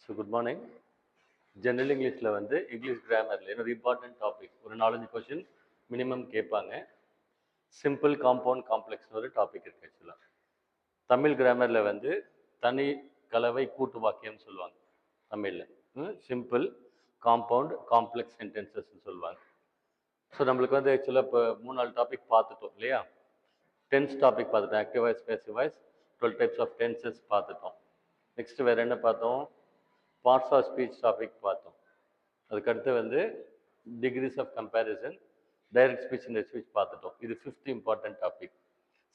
So good morning. General இங்கிலீஷில் வந்து English கிராமரில் என்னோட இம்பார்ட்டன்ட் டாபிக் ஒரு 4-5 கொஷின் மினிமம் கேட்பாங்க. சிம்பிள், காம்பவுண்ட், காம்ப்ளெக்ஸ்னு ஒரு டாபிக் இருக்குது ஆக்சுவலாக. தமிழ் கிராமரில் வந்து தனி, கலவை, கூட்டு வாக்கியம்னு சொல்லுவாங்க தமிழில். சிம்பிள், காம்பவுண்ட், காம்ப்ளெக்ஸ் சென்டென்சஸ்ன்னு சொல்லுவாங்க. ஸோ நம்மளுக்கு வந்து ஆக்சுவலாக இப்போ 3-4 டாபிக் பார்த்துட்டோம் இல்லையா? டென்ஸ் டாபிக் பார்த்துட்டோம், active voice, passive voice, 12 types of tenses பார்த்துட்டோம். நெக்ஸ்ட் வேறு என்ன பார்த்தோம்? பார்ட்ஸ் ஆஃப் ஸ்பீச் டாபிக் பார்த்தோம். அதுக்கடுத்து வந்து degrees of comparison, direct speech, indirect speech பார்த்துட்டோம். இது 5th important topic,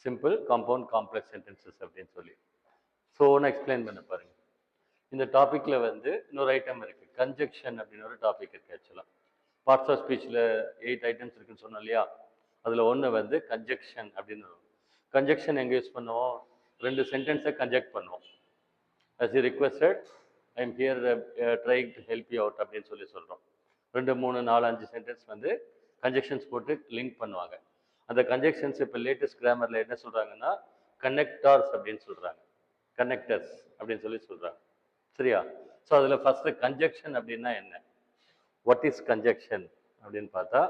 simple, compound, complex sentences அப்படின்னு சொல்லி. ஸோ ஒன்று எக்ஸ்பிளைன் பண்ண பாருங்க. இந்த டாப்பிக்கில் வந்து இன்னொரு ஐட்டம் இருக்குது, கன்ஜெக்ஷன் அப்படின்னு ஒரு டாபிக் இருக்குது ஆக்சுவலாக. பார்ட்ஸ் ஆஃப் ஸ்பீச்சில் 8 ஐட்டம்ஸ் இருக்குன்னு சொன்னோம் இல்லையா? அதில் ஒன்று வந்து கன்ஜெக்ஷன் அப்படின்னு வரும். கன்ஜெக்ஷன் எங்கே யூஸ் பண்ணுவோம்? 2 சென்டென்ஸை கன்ஜெக்ட் பண்ணுவோம். as you requested, I am here trying to help you out அப்படின்னு சொல்லி சொல்கிறோம். 2, 3, 4, 5 சென்டென்ஸ் வந்து கன்ஜெக்ஷன்ஸ் போட்டு லிங்க் பண்ணுவாங்க. அந்த கன்ஜெக்ஷன்ஸ் இப்போ லேட்டஸ்ட் கிராமரில் என்ன சொல்கிறாங்கன்னா கனெக்டார்ஸ் அப்படின்னு சொல்கிறாங்க, கனெக்டர்ஸ் அப்படின்னு சொல்லி சொல்கிறாங்க. சரியா? ஸோ அதில் ஃபஸ்ட்டு கன்ஜெக்ஷன் அப்படின்னா என்ன, வாட் இஸ் கன்ஜெக்ஷன் அப்படின்னு பார்த்தா,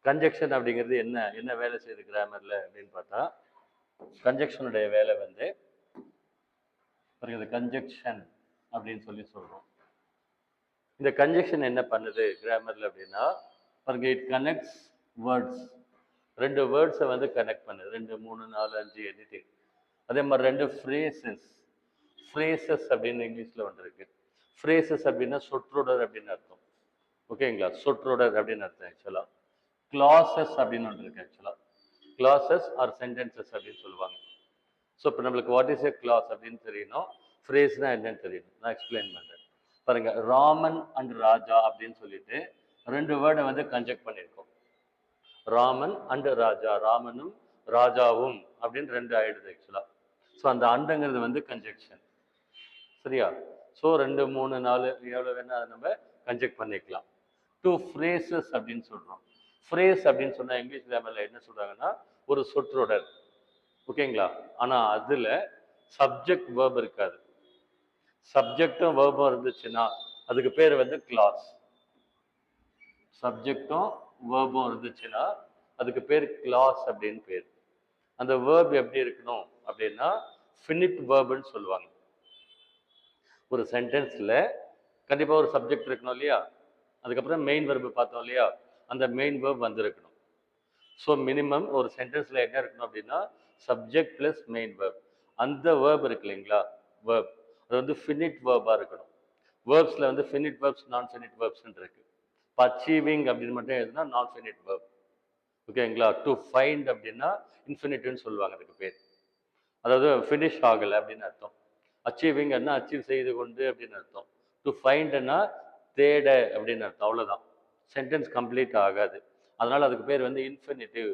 கன்ஜெக்ஷன் அப்படிங்கிறது என்ன வேலை செய்யுது கிராமரில் அப்படின்னு பார்த்தா, கன்ஜெக்ஷனுடைய வேலை வந்து கன்ஜெக்ஷன் அப்படின்னு சொல்லி சொல்கிறோம். இந்த கன்ஜெக்ஷன் என்ன பண்ணுது கிராமரில் அப்படின்னா, பாருங்க, இட் கனெக்ட்ஸ் வேர்ட்ஸ். 2 வேர்ட்ஸை வந்து கனெக்ட் பண்ணுது, 2, 3, 4, 5 எனிதிங். அதே மாதிரி 2 ஃப்ரேசஸ் அப்படின்னு இங்கிலீஷில் வந்துருக்கு. ஃப்ரேசஸ் அப்படின்னா சொற்றொடர் அப்படின்னு அர்த்தம். ஓகேங்களா? சொற்றொடர் அப்படின்னு அர்த்தம் ஆக்சுவலாக. கிளாசஸ் அப்படின்னு ஒன்று இருக்கு ஆக்சுவலாக. கிளாசஸ் ஆர் சென்டென்சஸ் அப்படின்னு சொல்லுவாங்க. ஸோ இப்போ நம்மளுக்கு வாட் இஸ் ஏ கிளாஸ் அப்படின்னு தெரியணும், ஃப்ரேஸ்னால் என்னன்னு தெரியணும். நான் எக்ஸ்பிளைன் பண்ணுறேன் பாருங்க. ராமன் அண்ட் ராஜா அப்படின்னு சொல்லிட்டு 2 வேர்டை வந்து கன்ஜெக்ட் பண்ணியிருக்கோம். ராமன் அண்ட் ராஜா, ராமனும் ராஜாவும் அப்படின்னு 2 ஆயிடுது ஆக்சுவலாக. ஸோ அந்த அண்டுங்கிறது வந்து கன்ஜெக்ஷன். சரியா? ஸோ 2, 3, 4 எவ்வளோ வேணால் அதை நம்ம கன்ஜெக்ட் பண்ணிக்கலாம். 2 ஃப்ரேசஸ் அப்படின்னு சொல்கிறோம். ஃப்ரேஸ் அப்படின்னு சொன்னால் இங்கிலீஷ் கிராமரில் என்ன சொல்கிறாங்கன்னா ஒரு சொற்றொடர். ஓகேங்களா? ஆனால் அதில் சப்ஜெக்ட் வேர்ப் இருக்காது. சப்ஜெக்டும் வேர்பும் இருந்துச்சுன்னா அதுக்கு பேர் வந்து கிளாஸ். சப்ஜெக்டும் வேர்பும் இருந்துச்சுன்னா அதுக்கு பேர் கிளாஸ் அப்படின்னு பேர். அந்த வேர்ப் எப்படி இருக்கணும் அப்படின்னா ஃபினிட் வேர்புன்னு சொல்லுவாங்க. ஒரு சென்டென்ஸில் கண்டிப்பாக ஒரு சப்ஜெக்ட் இருக்கணும் இல்லையா? அதுக்கப்புறம் மெயின் வேர்பு பார்த்தோம் இல்லையா? அந்த மெயின் வேர்ப் வந்திருக்கணும். ஸோ மினிமம் ஒரு சென்டென்ஸில் என்ன இருக்கணும் அப்படின்னா சப்ஜெக்ட் ப்ளஸ் மெயின் வேர்ப். அந்த வேர்ப் இருக்கு இல்லைங்களா, வேர்ப், அது வந்து ஃபினிட் வேர்பாக இருக்கணும். வேர்ப்ஸில் வந்து ஃபினிட் வேர்ப்ஸ், நான் ஃபினிட் வேர்ப்ஸ்ன்னு இருக்குது. இப்போ அச்சீவிங் அப்படின்னு மட்டும் எழுதுனா நான் ஃபினிட் வேர்ப். ஓகேங்களா? டு ஃபைண்ட் அப்படின்னா இன்ஃபினிட்டிவ்னு சொல்லுவாங்க அதுக்கு பேர். அதாவது ஃபினிஷ் ஆகலை அப்படின்னு அர்த்தம். அச்சீவிங்னா அச்சீவ் செய்து கொண்டு அப்படின்னு அர்த்தம். டு ஃபைண்ட்னா தேட அப்படின்னு அர்த்தம். அவ்வளோதான். சென்டென்ஸ் கம்ப்ளீட் ஆகாது. அதனால் அதுக்கு பேர் வந்து இன்ஃபினிட்டிவ்.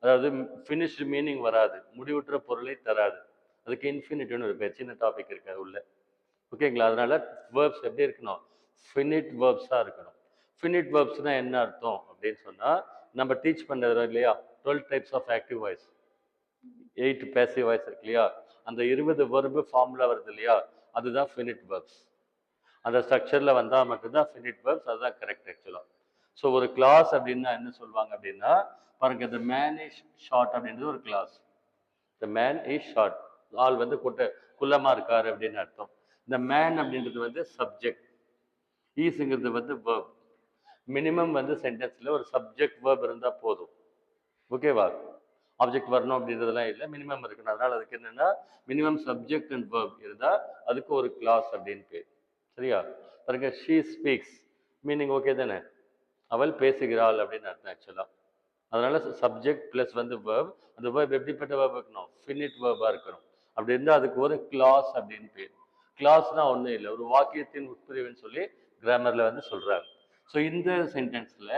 அதாவது ஃபினிஷ்டு மீனிங் வராது, முடிவுற்ற பொருளை தராது. அதுக்கு இன்ஃபினிட்டிவ்னு ஒரு பேர். சின்ன டாபிக் இருக்காது உள்ள. ஓகேங்களா? அதனால வேர்ப்ஸ் எப்படி இருக்கணும்? ஃபினிட் வேர்ப்ஸாக இருக்கணும். ஃபினிட் வேர்ப்ஸ்னால் என்ன அர்த்தம் அப்படின்னு சொன்னால், நம்ம டீச் பண்ணுறது இல்லையா 12 types of active voice, 8 passive voice இருக்கு இல்லையா? அந்த 20 வேர்பு ஃபார்முலா வருது இல்லையா? அதுதான் ஃபினிட் வேர்ப்ஸ். அந்த ஸ்ட்ரக்சரில் வந்தால் மட்டும்தான் ஃபினிட் வேர்ப்ஸ். அதுதான் கரெக்ட் ஆக்சுவலாக. ஸோ ஒரு கிளாஸ் அப்படின்னா என்ன சொல்லுவாங்க அப்படின்னா, பாருங்க, த மேன் இஸ் ஷார்ட் அப்படின்றது ஒரு class. The man is short, ஆள் வந்து குள்ளமாக இருக்கார் அப்படின்னு அர்த்தம். இந்த மேன் அப்படின்றது வந்து சப்ஜெக்ட், ஈஸுங்கிறது வந்து வேர்ப். மினிமம் வந்து சென்டென்ஸில் ஒரு சப்ஜெக்ட் வேர்ப் இருந்தால் போதும். ஓகேவா? ஆப்ஜெக்ட் வரணும் அப்படின்றதெல்லாம் இல்லை, மினிமம் இருக்கணும். அதனால் அதுக்கு என்னென்னா மினிமம் சப்ஜெக்ட் அண்ட் வேர்ப் இருந்தால் அதுக்கு ஒரு கிளாஸ் அப்படின்னு பேர். சரியா? பாருங்க, ஷீ ஸ்பீக்ஸ், மீனிங் ஓகே தானே? அவள் பேசுகிறாள் அப்படின்னு அர்த்தம் ஆக்சுவலாக. அதனால சப்ஜெக்ட் ப்ளஸ் வந்து வேர்ப். அந்த வேர்ப் எப்படிப்பட்ட வேர்ப் இருக்கணும்? ஃபினிட் வேர்பாக இருக்கணும். அப்படி இருந்தால் அதுக்கு ஒரு கிளாஸ் அப்படின்னு பேர். கிளாஸ்னால் ஒன்றும் இல்லை, ஒரு வாக்கியத்தின் உட்பிரிவுன்னு சொல்லி கிராமரில் வந்து சொல்கிறாங்க. ஸோ இந்த சென்டென்ஸில்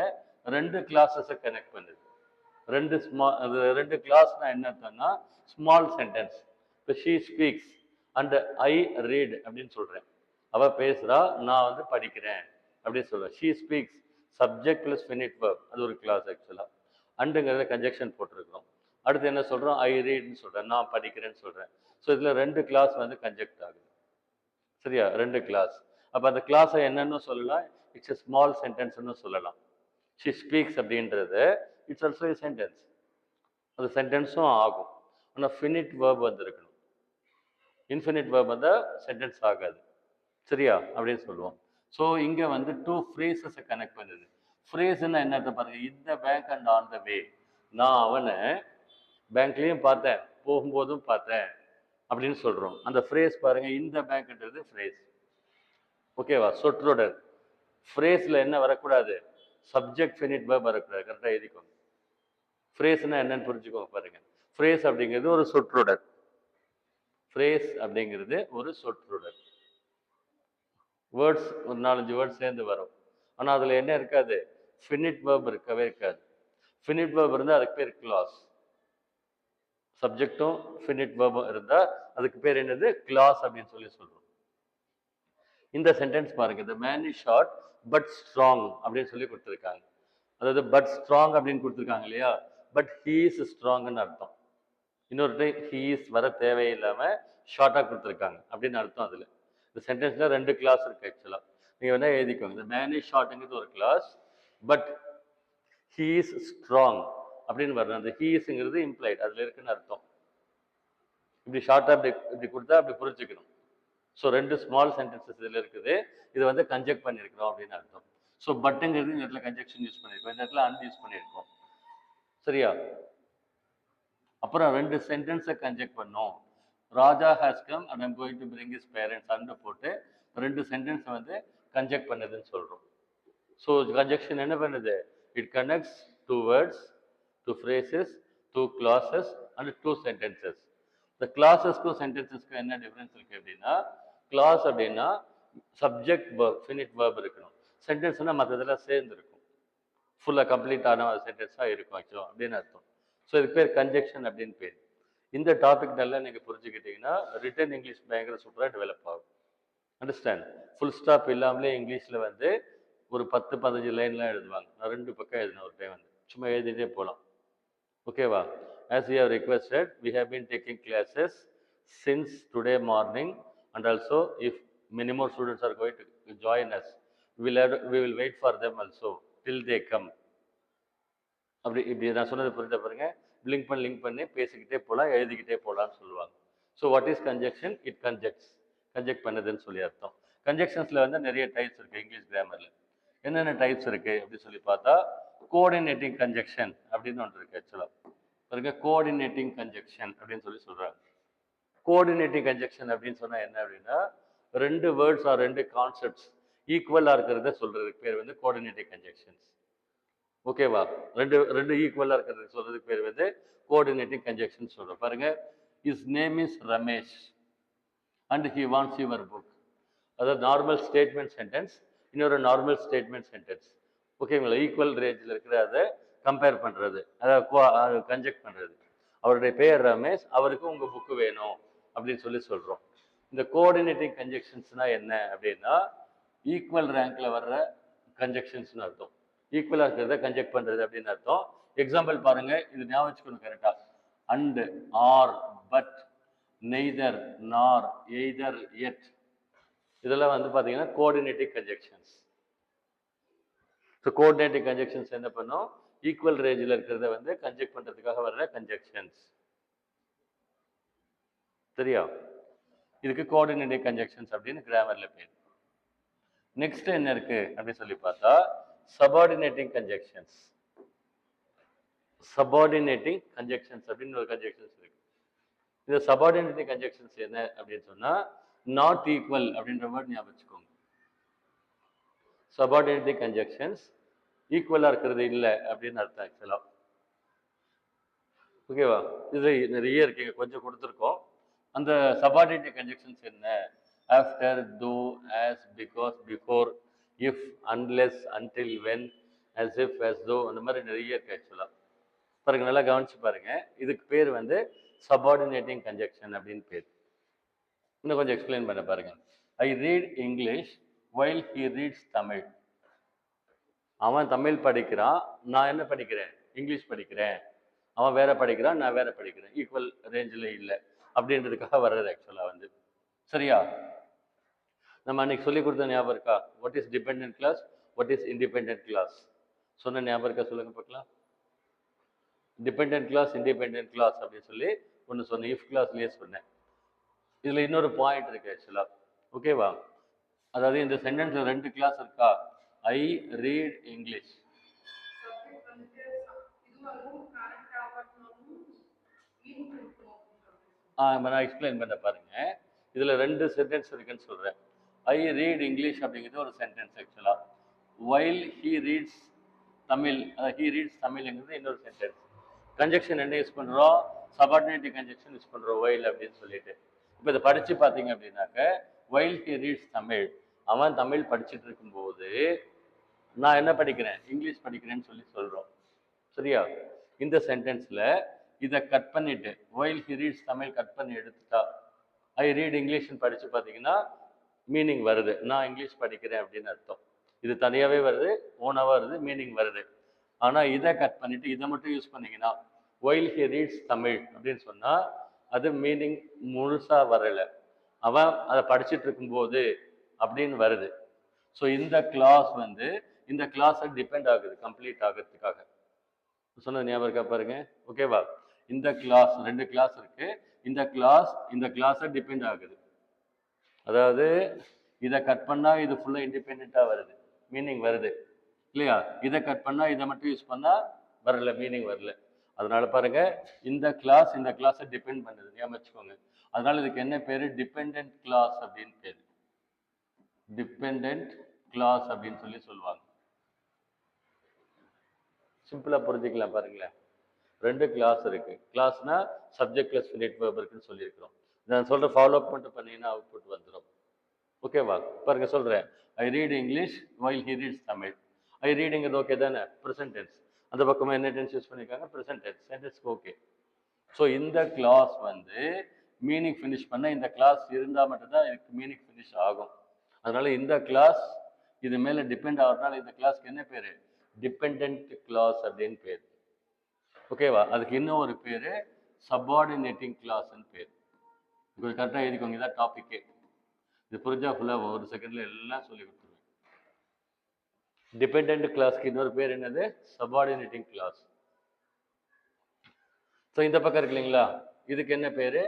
2 கிளாஸஸை கனெக்ட் பண்ணுது. 2 கிளாஸ்னால் என்ன அர்த்தம்னா ஸ்மால் சென்டென்ஸ். இப்போ she speaks and I read அப்படின்னு சொல்கிறேன். அவள் பேசுகிறா, நான் வந்து படிக்கிறேன் அப்படின்னு சொல்கிறேன். She speaks, subject plus finite verb, அது ஒரு கிளாஸ் ஆக்சுவலாக. அண்டுங்கிறத கன்ஜெக்ஷன் போட்டிருக்கிறோம். அடுத்து என்ன சொல்கிறோம்? ஐ ரீட்னு சொல்கிறேன், நான் படிக்கிறேன்னு சொல்கிறேன். ஸோ இதில் 2 கிளாஸ் வந்து கன்ஜெக்ட் ஆகுது. சரியா? 2 கிளாஸ். அப்போ அந்த கிளாஸை என்னன்னு சொல்லலாம், இட்ஸ் எ ஸ்மால் சென்டென்ஸ்னு சொல்லலாம். ஷி ஸ்பீக்ஸ் அப்படின்றது இட்ஸ் ஆல்சோ எ சென்டென்ஸ். அது சென்டென்ஸும் ஆகும். ஆனால் ஃபினிட் வேர்ப் வந்துருக்கணும். இன்ஃபினிட் வேர்ப் வந்தால் சென்டென்ஸ் ஆகாது. சரியா அப்படின்னு சொல்லுவோம். ஸோ இங்கே வந்து டூ ஃப்ரேசஸை கனெக்ட் பண்ணுது. ஃப்ரேஸ்ன்னா என்னத்தை பாருங்க, இந்த பேங்க் அண்ட் ஆன் த வே. நான் அவனை பேங்க்லேயும் பார்த்தேன், போகும்போதும் பார்த்தேன் அப்படின்னு சொல்கிறோம். அந்த ஃப்ரேஸ் பாருங்க, இந்த பேங்க்ன்றது ஃப்ரேஸ். ஓகேவா? சொற்றொடர். ஃப்ரேஸில் என்ன வரக்கூடாது, சப்ஜெக்ட் ஃபினிட் வேர்ப் வரக்கூடாது. கரெக்டாக எழுதிக்கோங்க. ஃப்ரேஸ்னா என்னன்னு புரிஞ்சுக்கோங்க பாருங்க. ஃப்ரேஸ் அப்படிங்கிறது ஒரு சொற்றொடர். ஃப்ரேஸ் அப்படிங்கிறது ஒரு சொற்றொடர். வேர்ட்ஸ் ஒரு 4-5 வேர்ட்ஸ் சேர்ந்து வரும். ஆனால் அதில் என்ன இருக்காது, ஃபினிட் வேர்ப் இருக்கவே இருக்காது. ஃபினிட் வேர்ப் இருந்தால் அதுக்கு பேர் கிளாஸ். சப்ஜெக்டும் ஃபினிட் வேர்பும் இருந்தால் அதுக்கு பேர் என்னது, கிளாஸ் அப்படின்னு சொல்லி சொல்கிறோம். இந்த சென்டென்ஸ் பாருங்க, த man is short but strong அப்படின்னு சொல்லி கொடுத்துருக்காங்க. அதாவது பட் ஸ்ட்ராங் அப்படின்னு கொடுத்துருக்காங்க இல்லையா, பட் ஹீ இஸ் ஸ்ட்ராங்னு அர்த்தம். இன்னொரு டைம் ஹீ இஸ் வர தேவையில்லாமல் ஷார்ட்டாக கொடுத்துருக்காங்க அப்படின்னு அர்த்தம். அதில் இந்த சென்டென்ஸில் 2 கிளாஸ் இருக்குது ஆக்சுவலாக. நீங்கள் வேணால் எழுதிக்கோங்க. இந்த மேன் இஸ் ஷார்ட்டுங்கிறது ஒரு class, but he is strong அப்படின்னு வரணும். அந்த ஹீ இஸ்ங்கிறது இம்ப்ளைட், அதில் இருக்குன்னு அர்த்தம். இப்படி ஷார்ட்டாக இப்படி கொடுத்தா அப்படி புரிஞ்சுக்கணும். ஸோ 2 ஸ்மால் சென்டென்சஸ் இதில் இருக்குது. இது வந்து கன்ஜெக்ட் பண்ணியிருக்கிறோம் அப்படின்னு அர்த்தம். ஸோ பட்டுங்கிறது இந்த இடத்துல கன்ஜெக்ஷன் யூஸ் பண்ணியிருக்கோம், இந்த இடத்துல அன் யூஸ் பண்ணியிருக்கோம். சரியா? அப்புறம் 2 சென்டென்ஸை கன்ஜெக்ட் பண்ணோம். Raja has come and I'm going to bring his parents and போட்டு 2 சென்டென்ஸை வந்து கன்ஜெக்ட் பண்ணுதுன்னு சொல்கிறோம். ஸோ கன்ஜெக்ஷன் என்ன பண்ணுது, it connects 2 words, 2 phrases, 2 clauses and 2 sentences. இந்த கிளாஸஸ்க்கும் சென்டென்சஸ்க்கும் என்ன டிஃப்ரென்ஸ் இருக்குது அப்படின்னா, கிளாஸ் அப்படின்னா சப்ஜெக்ட் வேர்ப் ஃபினிட் வேர்ப் இருக்கணும். சென்டென்ஸ்னால் மற்ற இதெல்லாம் சேர்ந்து இருக்கும், ஃபுல்லாக கம்ப்ளீட்டான சென்டென்ஸாக இருக்கும் ஆக்சுவலாக அப்படின்னு அர்த்தம். ஸோ இதுக்கு பேர் கன்ஜெக்ஷன் அப்படின்னு பேர். இந்த டாபிக் நல்லா நீங்கள் புரிஞ்சுக்கிட்டீங்கன்னா ரிட்டன் இங்கிலீஷ் பயங்கர சூப்பராக டெவலப் ஆகும். அண்டர்ஸ்டாண்ட்? ஃபுல் ஸ்டாப் இல்லாமலே இங்கிலீஷில் வந்து ஒரு 10-15 லைன்லாம் எழுதுவாங்க. நான் 2 பக்கம் எழுதினேன் ஒரு டைம், வந்து சும்மா எழுதிட்டே போகலாம். ஓகேவா? As we have requested, we have been taking classes since today morning, and also if many more students are going to join us, we will wait for them also till they come. அப்படி இப்படி நான் சொன்னது புரிஞ்ச பாருங்க. Link பண்ணி பேசிக்கிட்டே போகலாம், எழுதிக்கிட்டே போகலான்னு சொல்லுவாங்க. So what is conjunction? It connects, connect பண்ணுதுன்னு சொல்லி அர்த்தம். கன்ஜெக்ஷன்ஸில் வந்து நிறைய டைப்ஸ் இருக்குது இங்கிலீஷ் கிராமரில். என்னென்ன டைப்ஸ் இருக்குது அப்படின்னு சொல்லி பார்த்தா, கோஆர்டினேட்டிங் கன்ஜெக்ஷன் அப்படின்னு ஒன்று இருக்குது ஆக்சுவலாக. பாருங்க, கோஆர்டினேட்டிங் கன்ஜெக்ஷன் அப்படின்னு சொல்லி சொல்கிறாங்க. கோஆர்டினேட்டிங் கன்ஜெக்ஷன் அப்படின்னு சொன்னால் என்ன அப்படின்னா, 2 வேர்ட்ஸ் ஆர் 2 கான்செப்ட்ஸ் ஈக்குவலாக இருக்கிறத சொல்கிறதுக்கு பேர் வந்து கோஆர்டினேட்டிங் கன்ஜெக்ஷன்ஸ். ஓகேவா? 2 ஈக்குவலாக இருக்கிறது சொல்கிறதுக்கு பேர் வந்து கோஆர்டினேட்டிங் கன்ஜெக்ஷன் சொல்கிறோம். பாருங்க, is name is Ramesh and he wants your book. அதாவது நார்மல் ஸ்டேட்மெண்ட் சென்டென்ஸ், இன்னொரு நார்மல் ஸ்டேட்மெண்ட் சென்டென்ஸ். ஓகேங்களா? ஈக்குவல் ரேஞ்சில் இருக்கிற அதை கம்பேர் பண்ணுறது, அதாவது கன்ஜெக்ட் பண்ணுறது. அவருடைய பெயர் ரமேஷ், அவருக்கு உங்கள் புக்கு வேணும் அப்படின்னு சொல்லி சொல்கிறோம். இந்த கோஆர்டினேட்டிங் கன்ஜெக்ஷன்ஸ்னால் என்ன அப்படின்னா, ஈக்குவல் ரேங்கில் வர்ற கன்ஜெக்ஷன்ஸ்னு அர்த்தம். ஈக்குவலாக இருக்கிறத கன்ஜெக்ட் பண்ணுறது அப்படின்னு அர்த்தம். எக்ஸாம்பிள் பாருங்கள், இது ஞாபகம் வச்சுக்கணும் கரெக்டாக. அண்ட், ஆர், பட், நெய்தர், நார், எய்தர், எட், இதெல்லாம் வந்து பார்த்தீங்கன்னா coordinating conjunctions. So coordinating conjunctions என்ன பண்ணும், ஈக்குவல் ரேஞ்சில் இருக்கிறத வந்து கன்ஜெக்ட் பண்ணுறதுக்காக வர்ற கன்ஜெக்ஷன்ஸ். சரியா? இதுக்கு கோஆர்டினேட்டிங் கன்ஜெக்ஷன்ஸ் அப்படின்னு கிராமரில் பேர். நெக்ஸ்ட் என்ன இருக்கு அப்படின்னு சொல்லி பார்த்தா, சபார்டினேட்டிங் கன்ஜெக்ஷன்ஸ். சபார்டினேட்டிங் கன்ஜெக்ஷன்ஸ் அப்படின்னு ஒரு கன்ஜெக்ஷன்ஸ் இருக்கு. இந்த சபார்டினேட்டிங் கன்ஜெக்ஷன்ஸ் என்ன அப்படின்னு சொன்னா, நாட் ஈக்குவல் அப்படின்ற வேர்ட் ஞாபகம் வச்சுக்கோங்க. சபார்டினேட்டிங் கன்ஜெக்ஷன்ஸ் ஈக்குவலாக இருக்கிறது இல்லை அப்படின்னு அர்த்தம் ஆக்சுவலாக. ஓகேவா? இது நிறைய இருக்குங்க, கொஞ்சம் கொடுத்துருக்கோம். அந்த சபார்டினேட்டிங் கன்ஜெக்ஷன்ஸ் என்ன, ஆஃப்டர், தோ, as, because, before, if, unless, until, when, as if, as தோ, அந்த மாதிரி நிறைய இருக்கு ஆக்சுவலாக. பாருங்க, நல்லா கவனிச்சு பாருங்க. இதுக்கு பேர் வந்து சபார்டினேட்டிங் கன்ஜெக்ஷன் அப்படின்னு பேர். இன்னும் கொஞ்சம் எக்ஸ்பிளைன் பண்ண பாருங்க. ஐ read English while he reads Tamil. அவன் தமிழ் படிக்கிறான், நான் என்ன படிக்கிறேன், இங்கிலீஷ் படிக்கிறேன். அவன் வேற படிக்கிறான், நான் வேற படிக்கிறேன். ஈக்குவல் ரேஞ்சில் இல்லை அப்படின்றதுக்காக வர்றது ஆக்சுவலாக வந்து. சரியா? நம்ம அன்னைக்கு சொல்லி கொடுத்த ஞாபகம் இருக்கா? What is dependent class, what is independent class சொன்ன ஞாபகம் இருக்கா? சொல்லுங்க பார்க்கலாம். டிபெண்டன்ட் கிளாஸ், இண்டிபெண்டன்ட் கிளாஸ் அப்படின்னு சொல்லி ஒன்று சொன்னேன், இஃப் கிளாஸ்லேயே சொன்னேன். இதில் இன்னொரு பாயிண்ட் இருக்கு ஆக்சுவலாக. ஓகேவா? அதாவது இந்த சென்டென்ஸ்ல 2 கிளாஸ் இருக்கா? ஐ ரீட் இங்கிலீஷ். நான் எக்ஸ்பிளைன் பண்ண பாருங்க. இதுல 2 சென்டென்ஸ் இருக்குன்னு சொல்றேன். ஐ ரீட் இங்கிலீஷ் அப்படிங்கிறது ஒரு சென்டென்ஸ் ஆக்சுவலா. While he reads Tamil, he reads தமிழ்ங்கிறது இன்னொரு சென்டென்ஸ். கன்ஜெக்ஷன் என்ன யூஸ் பண்றோம்? சபார்டினேட்டிவ் கன்ஜெக்ஷன் யூஸ் பண்றோம், வைல் அப்படின்னு சொல்லிட்டு. இப்போ இதை படிச்சு பார்த்தீங்க அப்படின்னாக்க, வைல் ஹி ரீட்ஸ் தமிழ், அவன் தமிழ் படிச்சுட்டு இருக்கும்போது நான் என்ன படிக்கிறேன்? இங்கிலீஷ் படிக்கிறேன்னு சொல்லி சொல்றோம். சரியா? இந்த சென்டென்ஸ்ல இதை கட் பண்ணிட்டு while he reads Tamil cut பண்ணி எடுத்துட்டா ஐ ரீட் இங்கிலீஷ்னு படிச்சு பார்த்தீங்கன்னா மீனிங் வருது. நான் இங்கிலீஷ் படிக்கிறேன் அப்படின்னு அர்த்தம். இது தனியாகவே வருது, ஓனாக வருது, மீனிங் வருது. ஆனால் இதை கட் பண்ணிட்டு இதை மட்டும் யூஸ் பண்ணீங்கன்னா வைல் ஹி ரீட்ஸ் தமிழ் அப்படின்னு சொன்னால் அது மீனிங் முழுசாக வரலை. அவன் அதை படிச்சுட்டு இருக்கும்போது அப்படின்னு வருது. ஸோ இந்த கிளாஸ் வந்து இந்த கிளாஸை டிபெண்ட் ஆகுது கம்ப்ளீட் ஆகிறதுக்காக. சொன்னது ஞாபகம் இருக்கா பாருங்க. ஓகேவா? இந்த கிளாஸ் 2 கிளாஸ் இருக்கு. இந்த கிளாஸை டிபெண்ட் ஆகுது. அதாவது இதை கட் பண்ணா இது ஃபுல்லா இண்டிபெண்டா வருது, மீனிங் வருது இல்லையா? இதை கட் பண்ணா இதை மட்டும் யூஸ் பண்ணா வரல, மீனிங் வரல. அதனால பாருங்க, இந்த கிளாஸை டிபெண்ட் பண்ணுது, ஞாபகம் வச்சுக்கோங்க. அதனால இதுக்கு என்ன பேரு? டிபெண்டன்ட் கிளாஸ் அப்படின்னு பேரு. டிபெண்டன்ட் கிளாஸ் அப்படின்னு சொல்லி சொல்லுவாங்க. சிம்பிளா புரிஞ்சுக்கலாம் பாருங்களேன். 2 கிளாஸ் இருக்கு. கிளாஸ்னா சப்ஜெக்ட் பிளஸ் ஃபினிட் வெர்ப் இருக்குன்னு சொல்லியிருக்கிறோம். நான் சொல்ற ஃபாலோ அப் மட்டும் பண்ணீங்கன்னா அவுட்புட் வந்துடும். ஓகேவா? பாருங்க சொல்றேன். I read English while he reads Tamil. I ரீடிங்கிறது ஓகே தானே? Present tense. அந்த பக்கமா என்ன டென்ஸ் யூஸ் பண்ணியிருக்காங்க? Present tense. சென்டென்ஸ்க்கு ஓகே. ஸோ இந்த கிளாஸ் வந்து மீனிங் ஃபினிஷ் பண்ண இந்த கிளாஸ் இருந்தால் மட்டும்தான் இதுக்கு மீனிங் ஃபினிஷ் ஆகும். அதனால இந்த கிளாஸ் இது மேலே டிபெண்ட் ஆகிறதுனால இந்த கிளாஸ்க்கு என்ன பேர்? டிபெண்டன்ட் கிளாஸ் அப்படின்னு பேர். ஓகேவா? அதுக்கு இன்னும் ஒரு பேர் சபார்டினேட்டிங் கிளாஸ்ன்னு பேர். உங்களுக்கு கரெக்டாக எழுதிக்கோங்க, இதான் டாபிக்கே. இது புரிஞ்சா ஃபுல்லாக ஒரு செகண்ட்ல எல்லாம் சொல்லி கொடுத்துருவேன். டிபெண்டன்ட் கிளாஸ்க்கு இன்னொரு பேர் என்னது? Subordinating class. ஸோ இந்த பக்கம் இருக்கு இல்லைங்களா, இதுக்கு என்ன பேர்?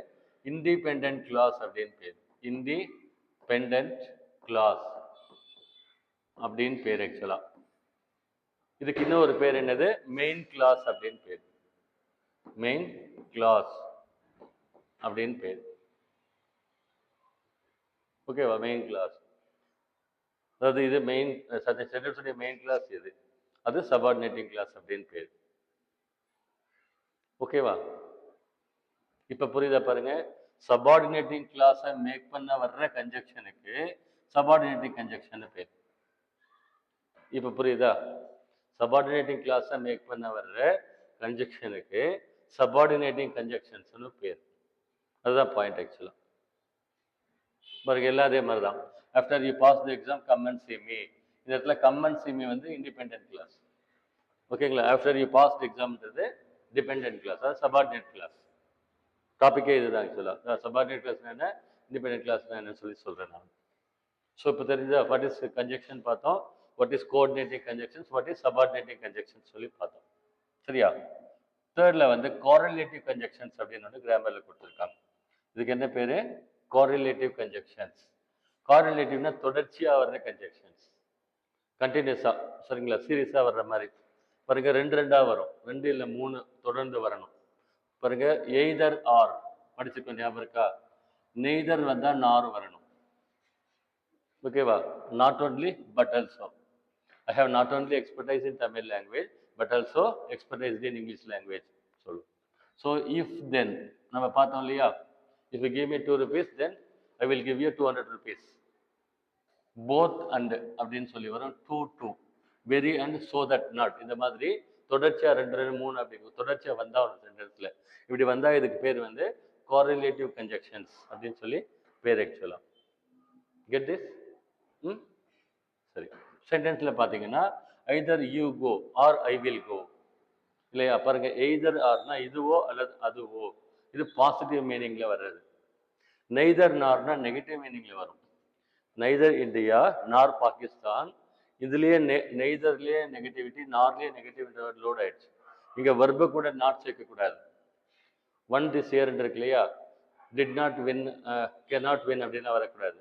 இண்டிபெண்டன்ட் கிளாஸ் அப்படின்னு பேர். இண்டிபெண்டன்ட் கிளாஸ் அப்படின்னு பேர் ஆக்சுவலா. இதுக்கு இன்னொரு பேர் என்னது? மெயின் கிளாஸ் அப்படின்னு பேர். மெயின் கிளாஸ் அப்படின்னு பேர். ஓகேவா? Main clause. அதாவது இது மெயின் சென்டென்ஸுடைய மெயின் கிளாஸ் இது. அது சபார்டினேட்டிங் கிளாஸ் அப்படின்னு பேர். ஓகேவா? இப்ப புரியுதா பாருங்க. சபார்டினேட்டிங் கிளாஸை மேக் பண்ண வர்ற கன்ஜெக்ஷனுக்கு சபார்டினேட்டிங் கன்ஜெக்ஷன் பேர். இப்ப புரியுதா? சபார்டினேட்டிங் கிளாஸை மேக் பண்ண வர்ற கன்ஜெக்ஷனுக்கு சபார்டினேட்டிங் கன்ஜெக்ஷன்ஸ்னு பேர். அதுதான் பாயிண்ட் ஆக்சுவலா. பாருங்க, எல்லாம் அதே மாதிரி தான். After you pass the exam come and see me. இந்த இடத்துல கம் அண்ட் see me வந்து இண்டிபெண்டன்ட் கிளாஸ். ஓகேங்களா? ஆஃப்டர் யூ பாஸ் தி எக்ஸாம்ன்றது டிபெண்டன்ட் கிளாஸ், அது சபார்டினேட் கிளாஸ். டாபிக்கே இதுதான் ஆக்சுவலாக. சபார்டினேட் கிளாஸ்னா என்ன, இண்டிபெண்டன்ட் கிளாஸ்னா என்னன்னு சொல்லி சொல்கிறேன் நான். ஸோ இப்போ தெரிஞ்சா வாட் இஸ் கன்ஜெக்ஷன் பார்த்தோம், what is coordinating conjunctions, what is subordinating conjunctions சொல்லி பார்த்தோம். சரியா? தேர்டில் வந்து கோரிலேட்டிவ் கன்ஜெக்ஷன்ஸ் அப்படின்னு வந்து கிராமரில் கொடுத்துருக்காங்க. இதுக்கு என்ன பேர்? Correlative conjunctions. கோரிலேட்டிவ்னா தொடர்ச்சியாக வர்ற கன்ஜெக்ஷன்ஸ், கண்டினியூஸாக, சரிங்களா, சீரியஸாக வர்ற மாதிரி. பாருங்க, 2 வரும், 2 இல்லை 3 தொடர்ந்து வரணும். பாருங்க, எய்தர் ஆர் படிச்சுக்கோ, ஞாபகம் இருக்கா? நெய்தர் வந்தா நார் வரணும். ஓகேவா? Not only but also. I have not only expertise in Tamil language but also expertise in English language சொல்லும். ஸோ இஃப் தென் நம்ம பார்த்தோம் இல்லையா, if you give me 2 rupees then I will give you 200 rupees. Both and அப்படின்னு சொல்லி வரும். Too very and so that not. இந்த மாதிரி தொடர்ச்சியா 2 3 அப்படி தொடர்ச்சியா வந்தா ஒரு சென்டென்ஸ்ல இப்படி வந்தா இதுக்கு பேர் வந்து கோரிலேட்டிவ் கன்ஜெக்ஷன்ஸ் அப்படின்னு சொல்லி பேர் ஆக்சுவலா. Get this? சரி. சென்டென்ஸ்ல பாத்தீங்கன்னா either you go or I will go இல்லையா? பாருங்க, எய்தர் ஆர்னா இதுவோ அல்லது அதுவோ, இது பாசிட்டிவ் மீனிங்ல வர்றது. நெய்தர் நார்னா நெகட்டிவ் மீனிங்ல வரும். நெய்தர் இந்தியா நார் பாகிஸ்தான். இதுலேயே நெய்தர்லேயே நெகட்டிவிட்டி, நார்லேயே நெகட்டிவிட்டி லோட் ஆயிடுச்சு. இங்கே வர்பை கூட நாட் சேர்க்கக்கூடாது. ஒன் திஸ் இயர் இருக்கு இல்லையா, did not win, cannot win அப்படின்னா வரக்கூடாது.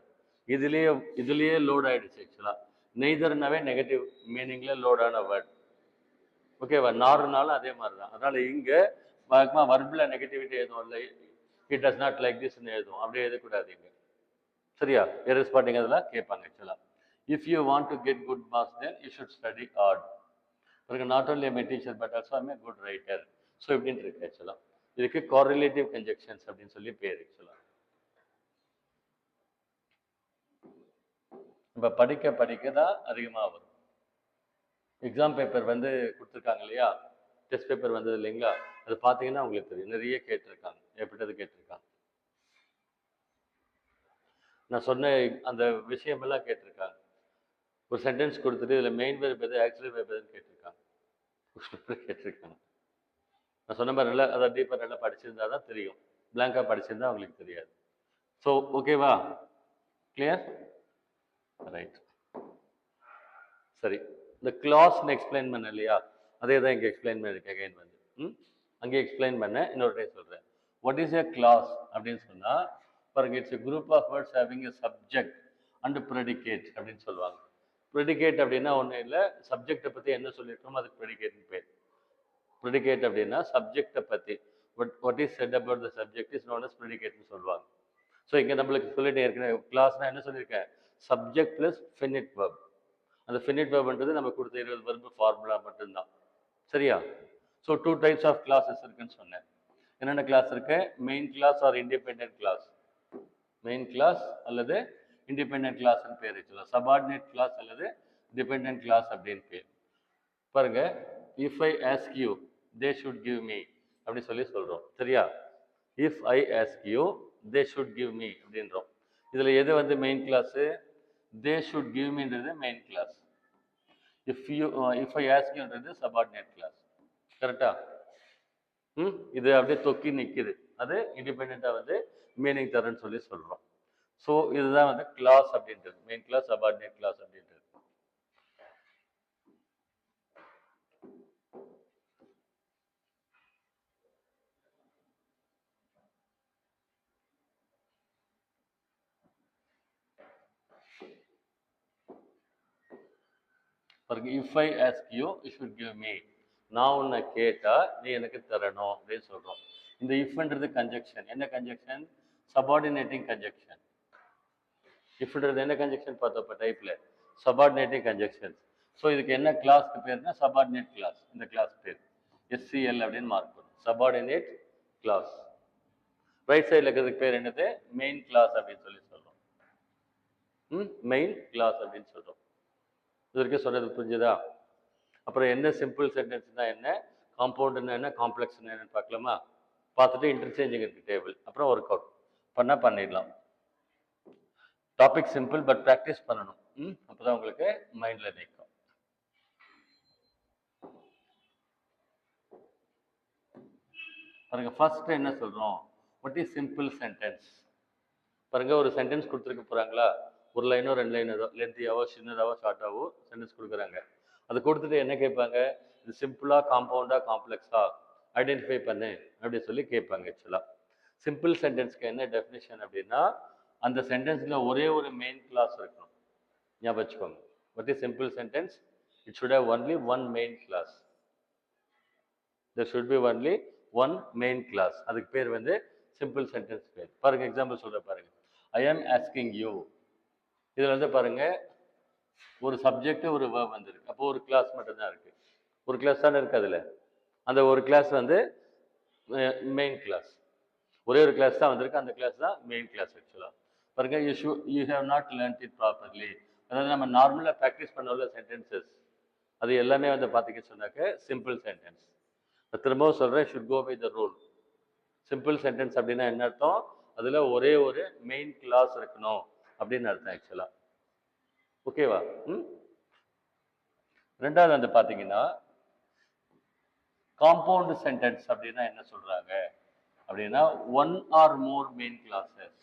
இதுலேயே லோட் ஆயிடுச்சு ஆக்சுவலாக. நெய்தர்னாவே நெகட்டிவ் மீனிங்கில் லோடான வேர்ட். ஓகேவா? நார்னாலும் அதே மாதிரி தான். அதனால் இங்கே வர்பில் நெகட்டிவிட்டி எதுவும் இல்லை, இட் டஸ் நாட் லைக் திஸ்ன்னு எழுதும், அப்படியே எழுதக்கூடாது இங்கே. சரியா? எரர் ஸ்பாட்டிங் அதில் கேட்பாங்க ஆக்சுவலாக. If you want to get good marks then you should study hard. Not only my teacher but also I'm a good writer. So இப்படின்னு இருக்கு ஆக்சுவலாக. இதுக்கு கோரிலேட்டிவ் கன்ஜெக்ஷன்ஸ் அப்படின்னு சொல்லி பேர் ஆக்சுவலாக. நம்ம படிக்க படிக்க தான் அதிகமாக வரும். எக்ஸாம் பேப்பர் வந்து கொடுத்துருக்காங்க இல்லையா, டெஸ்ட் பேப்பர் வந்தது இல்லைங்களா, அது பார்த்தீங்கன்னா உங்களுக்கு தெரியும், நிறைய கேட்டிருக்காங்க, எப்படிது கேட்டிருக்காங்க. நான் சொன்ன அந்த விஷயமெல்லாம் கேட்டிருக்காங்க. ஒரு சென்டென்ஸ் கொடுத்துட்டு இதில் மெயின் வேர்ப் எது, ஆக்சுவலி வேர்ப் எதுன்னு கேட்டிருக்காங்க. கேட்டிருக்காங்க. நான் சொன்ன மாதிரி நல்லா அதை டீப்பர் நல்லா படிச்சிருந்தா தான் தெரியும், பிளாங்காக படிச்சிருந்தா அவங்களுக்கு தெரியாது. ஸோ ஓகேவா? கிளியர்? ரைட். சரி, இந்த கிளாஸ்ன்னு எக்ஸ்பிளைன் பண்ண இல்லையா, அதே தான் இங்கே எக்ஸ்பிளைன் பண்ணியிருக்கேன். அகைன் வந்து அங்கே எக்ஸ்பிளைன் பண்ண இன்னொரு டைம் சொல்கிறேன். வாட் இஸ் ஏ கிளாஸ் அப்படின்னு சொன்னால், பாருங்க, it's a group of words having a subject and predicate அப்படின்னு சொல்லுவாங்க. ப்ரெடிகேட் அப்படின்னா ஒன்றும் இல்லை, சப்ஜெக்டை பற்றி என்ன சொல்லியிருக்கோமோ அதுக்கு ப்ரெடிகேட்னு பேர். ப்ரெடிகேட் அப்படின்னா சப்ஜெக்டை பற்றி, what is said about the subject is known as ப்ரெடிகேட்னு சொல்லுவாங்க. ஸோ இங்கே நம்மளுக்கு சொல்லிட்டு ஏற்கனவே கிளாஸ்னால் என்ன சொல்லியிருக்கேன், சப்ஜெக்ட் ப்ளஸ் ஃபினிட் வெர்ப். அந்த ஃபினிட் வெர்ப்ன்றது நம்ம கொடுத்த 20 வெர்பு ஃபார்முலா மட்டும்தான். சரியா? ஸோ 2 டைப்ஸ் ஆஃப் கிளாஸஸ் இருக்குன்னு சொன்னேன். என்னென்ன கிளாஸ் இருக்கு? Main clause or independent clause. Main clause அல்லது இண்டிபெண்டன்ட் கிளாஸ்ன்னு பேர் வச்சுக்கலாம். சபார்டினேட் கிளாஸ் அல்லது டிபெண்டன்ட் கிளாஸ் அப்படின்னு பேர். பாருங்க, if I ask you they should give me அப்படி சொல்லி சொல்கிறோம். சரியா? If I ask you they should give me அப்படின்றோம். இதில் எது வந்து main clause? They should give மீன்றது main clause. If I ask யூன்றது சபார்டினேட் கிளாஸ். கரெக்டா? இது அப்படியே தொக்கி நிற்கிது, அது இண்டிபெண்ட்டாக வந்து மீனிங் தரேன்னு சொல்லி சொல்கிறோம். ஸோ இதுதான் வந்து கிளாஸ் அப்படின்றது, மெயின் கிளாஸ், சபார்டினேட் கிளாஸ் அப்படின்றது. பாருங்க, if I ask you you should give me. நான் உன்னை கேட்டால் நீ எனக்கு தரணும் அப்படின்னு சொல்கிறோம். இந்த இஃப்ன்றது கன்ஜெக்ஷன். என்ன கன்ஜெக்ஷன்? Subordinating conjunction. இஃப்ன்றது என்ன கன்ஜெக்ஷன் பார்த்தப்ப டைப்பில்? Subordinating conjunction. ஸோ இதுக்கு என்ன கிளாஸ்க்கு பேர்னா சபார்டினேட் கிளாஸ். இந்த கிளாஸ் பேர் SCL அப்படின்னு மார்க் பண்ணும், சபார்டினேட் கிளாஸ். ரைட் சைடில் இருக்கிறதுக்கு பேர் என்னது? மெயின் கிளாஸ் அப்படின்னு சொல்லி சொல்கிறோம். மெயின் கிளாஸ் அப்படின்னு சொல்கிறோம். இது வரைக்கும் சொல்கிறது புரிஞ்சுதா? அப்புறம் என்ன சிம்பிள் சென்டென்ஸ்னா என்ன, காம்பவுண்டுன்னா என்ன, காம்ப்ளெக்ஸ்னா என்னன்னு பார்க்கலாமா? பார்த்துட்டு இன்டர்சேஞ்சிங் இருக்குது டேபிள், அப்புறம் ஒர்க் அவுட் பண்ணால் பண்ணிடலாம். டாபிக் சிம்பிள் பட் ப்ராக்டிஸ் பண்ணணும். அப்போ தான் உங்களுக்கு மைண்டில் நிற்கும். பாருங்க, ஃபர்ஸ்ட் என்ன சொல்கிறோம்? What is simple sentence? பாருங்க, ஒரு சென்டென்ஸ் கொடுத்துருக்க போகிறாங்களா, ஒரு லைனோ 2 லைனோ லென்த்தியாவோ சின்னதாவோ ஷார்ட்டாவோ சென்டென்ஸ் கொடுக்குறாங்க. அது கொடுத்துட்டு என்ன கேட்பாங்க? இது சிம்பிளா, காம்பவுண்டா, காம்ப்ளெக்ஸா ஐடென்டிஃபை பண்ணு அப்படி சொல்லி கேட்பாங்க. ஆக்சுவலாக சிம்பிள் சென்டென்ஸ்க்கு என்ன டெஃபினிஷன் அப்படின்னா, அந்த சென்டென்ஸில் ஒரே ஒரு மெயின் கிளாஸ் இருக்கணும். ஞாபகம் வச்சுக்கோங்க. What is simple sentence? It should have only one main clause. there should be only one main class. அதுக்கு பேர் வந்து சிம்பிள் சென்டென்ஸ் பேர். பாருங்க, எக்ஸாம்பிள் சொல்ற பாருங்க. I am asking you. இதில் வந்து பாருங்க, ஒரு சப்ஜெக்ட் ஒரு verb வந்துருக்கு. அப்போ ஒரு கிளாஸ் மட்டும் தான் இருக்கு. ஒரு கிளாஸ் தானே இருக்கு அதில். அந்த ஒரு கிளாஸ் வந்து மெயின் கிளாஸ். ஒரே ஒரு கிளாஸ் தான் வந்திருக்கு, அந்த கிளாஸ் தான் மெயின் கிளாஸ். ஆக்சுவலாக பாருங்க, you have not learnt it properly. அதாவது நம்ம நார்மலாக ப்ராக்டிஸ் பண்ண உள்ள சென்டென்சஸ் அது எல்லாமே வந்து பார்த்திங்க சொன்னாக்க சிம்பிள் சென்டென்ஸ். திரும்பவும் சொல்கிறேன், should go by the rule. Simple sentence அப்படின்னா என்ன அர்த்தம்? அதில் ஒரே ஒரு மெயின் கிளாஸ் இருக்கணும் அப்படின்னு அர்த்தம் ஆக்சுவலாக. ஓகேவா? ரெண்டாவது வந்து பார்த்தீங்கன்னா, காம்பவுண்ட் சென்டென்ஸ் அப்படின்னா என்ன சொல்கிறாங்க அப்படின்னா, ஒன் ஆர் மோர் மெயின் கிளாஸஸ்.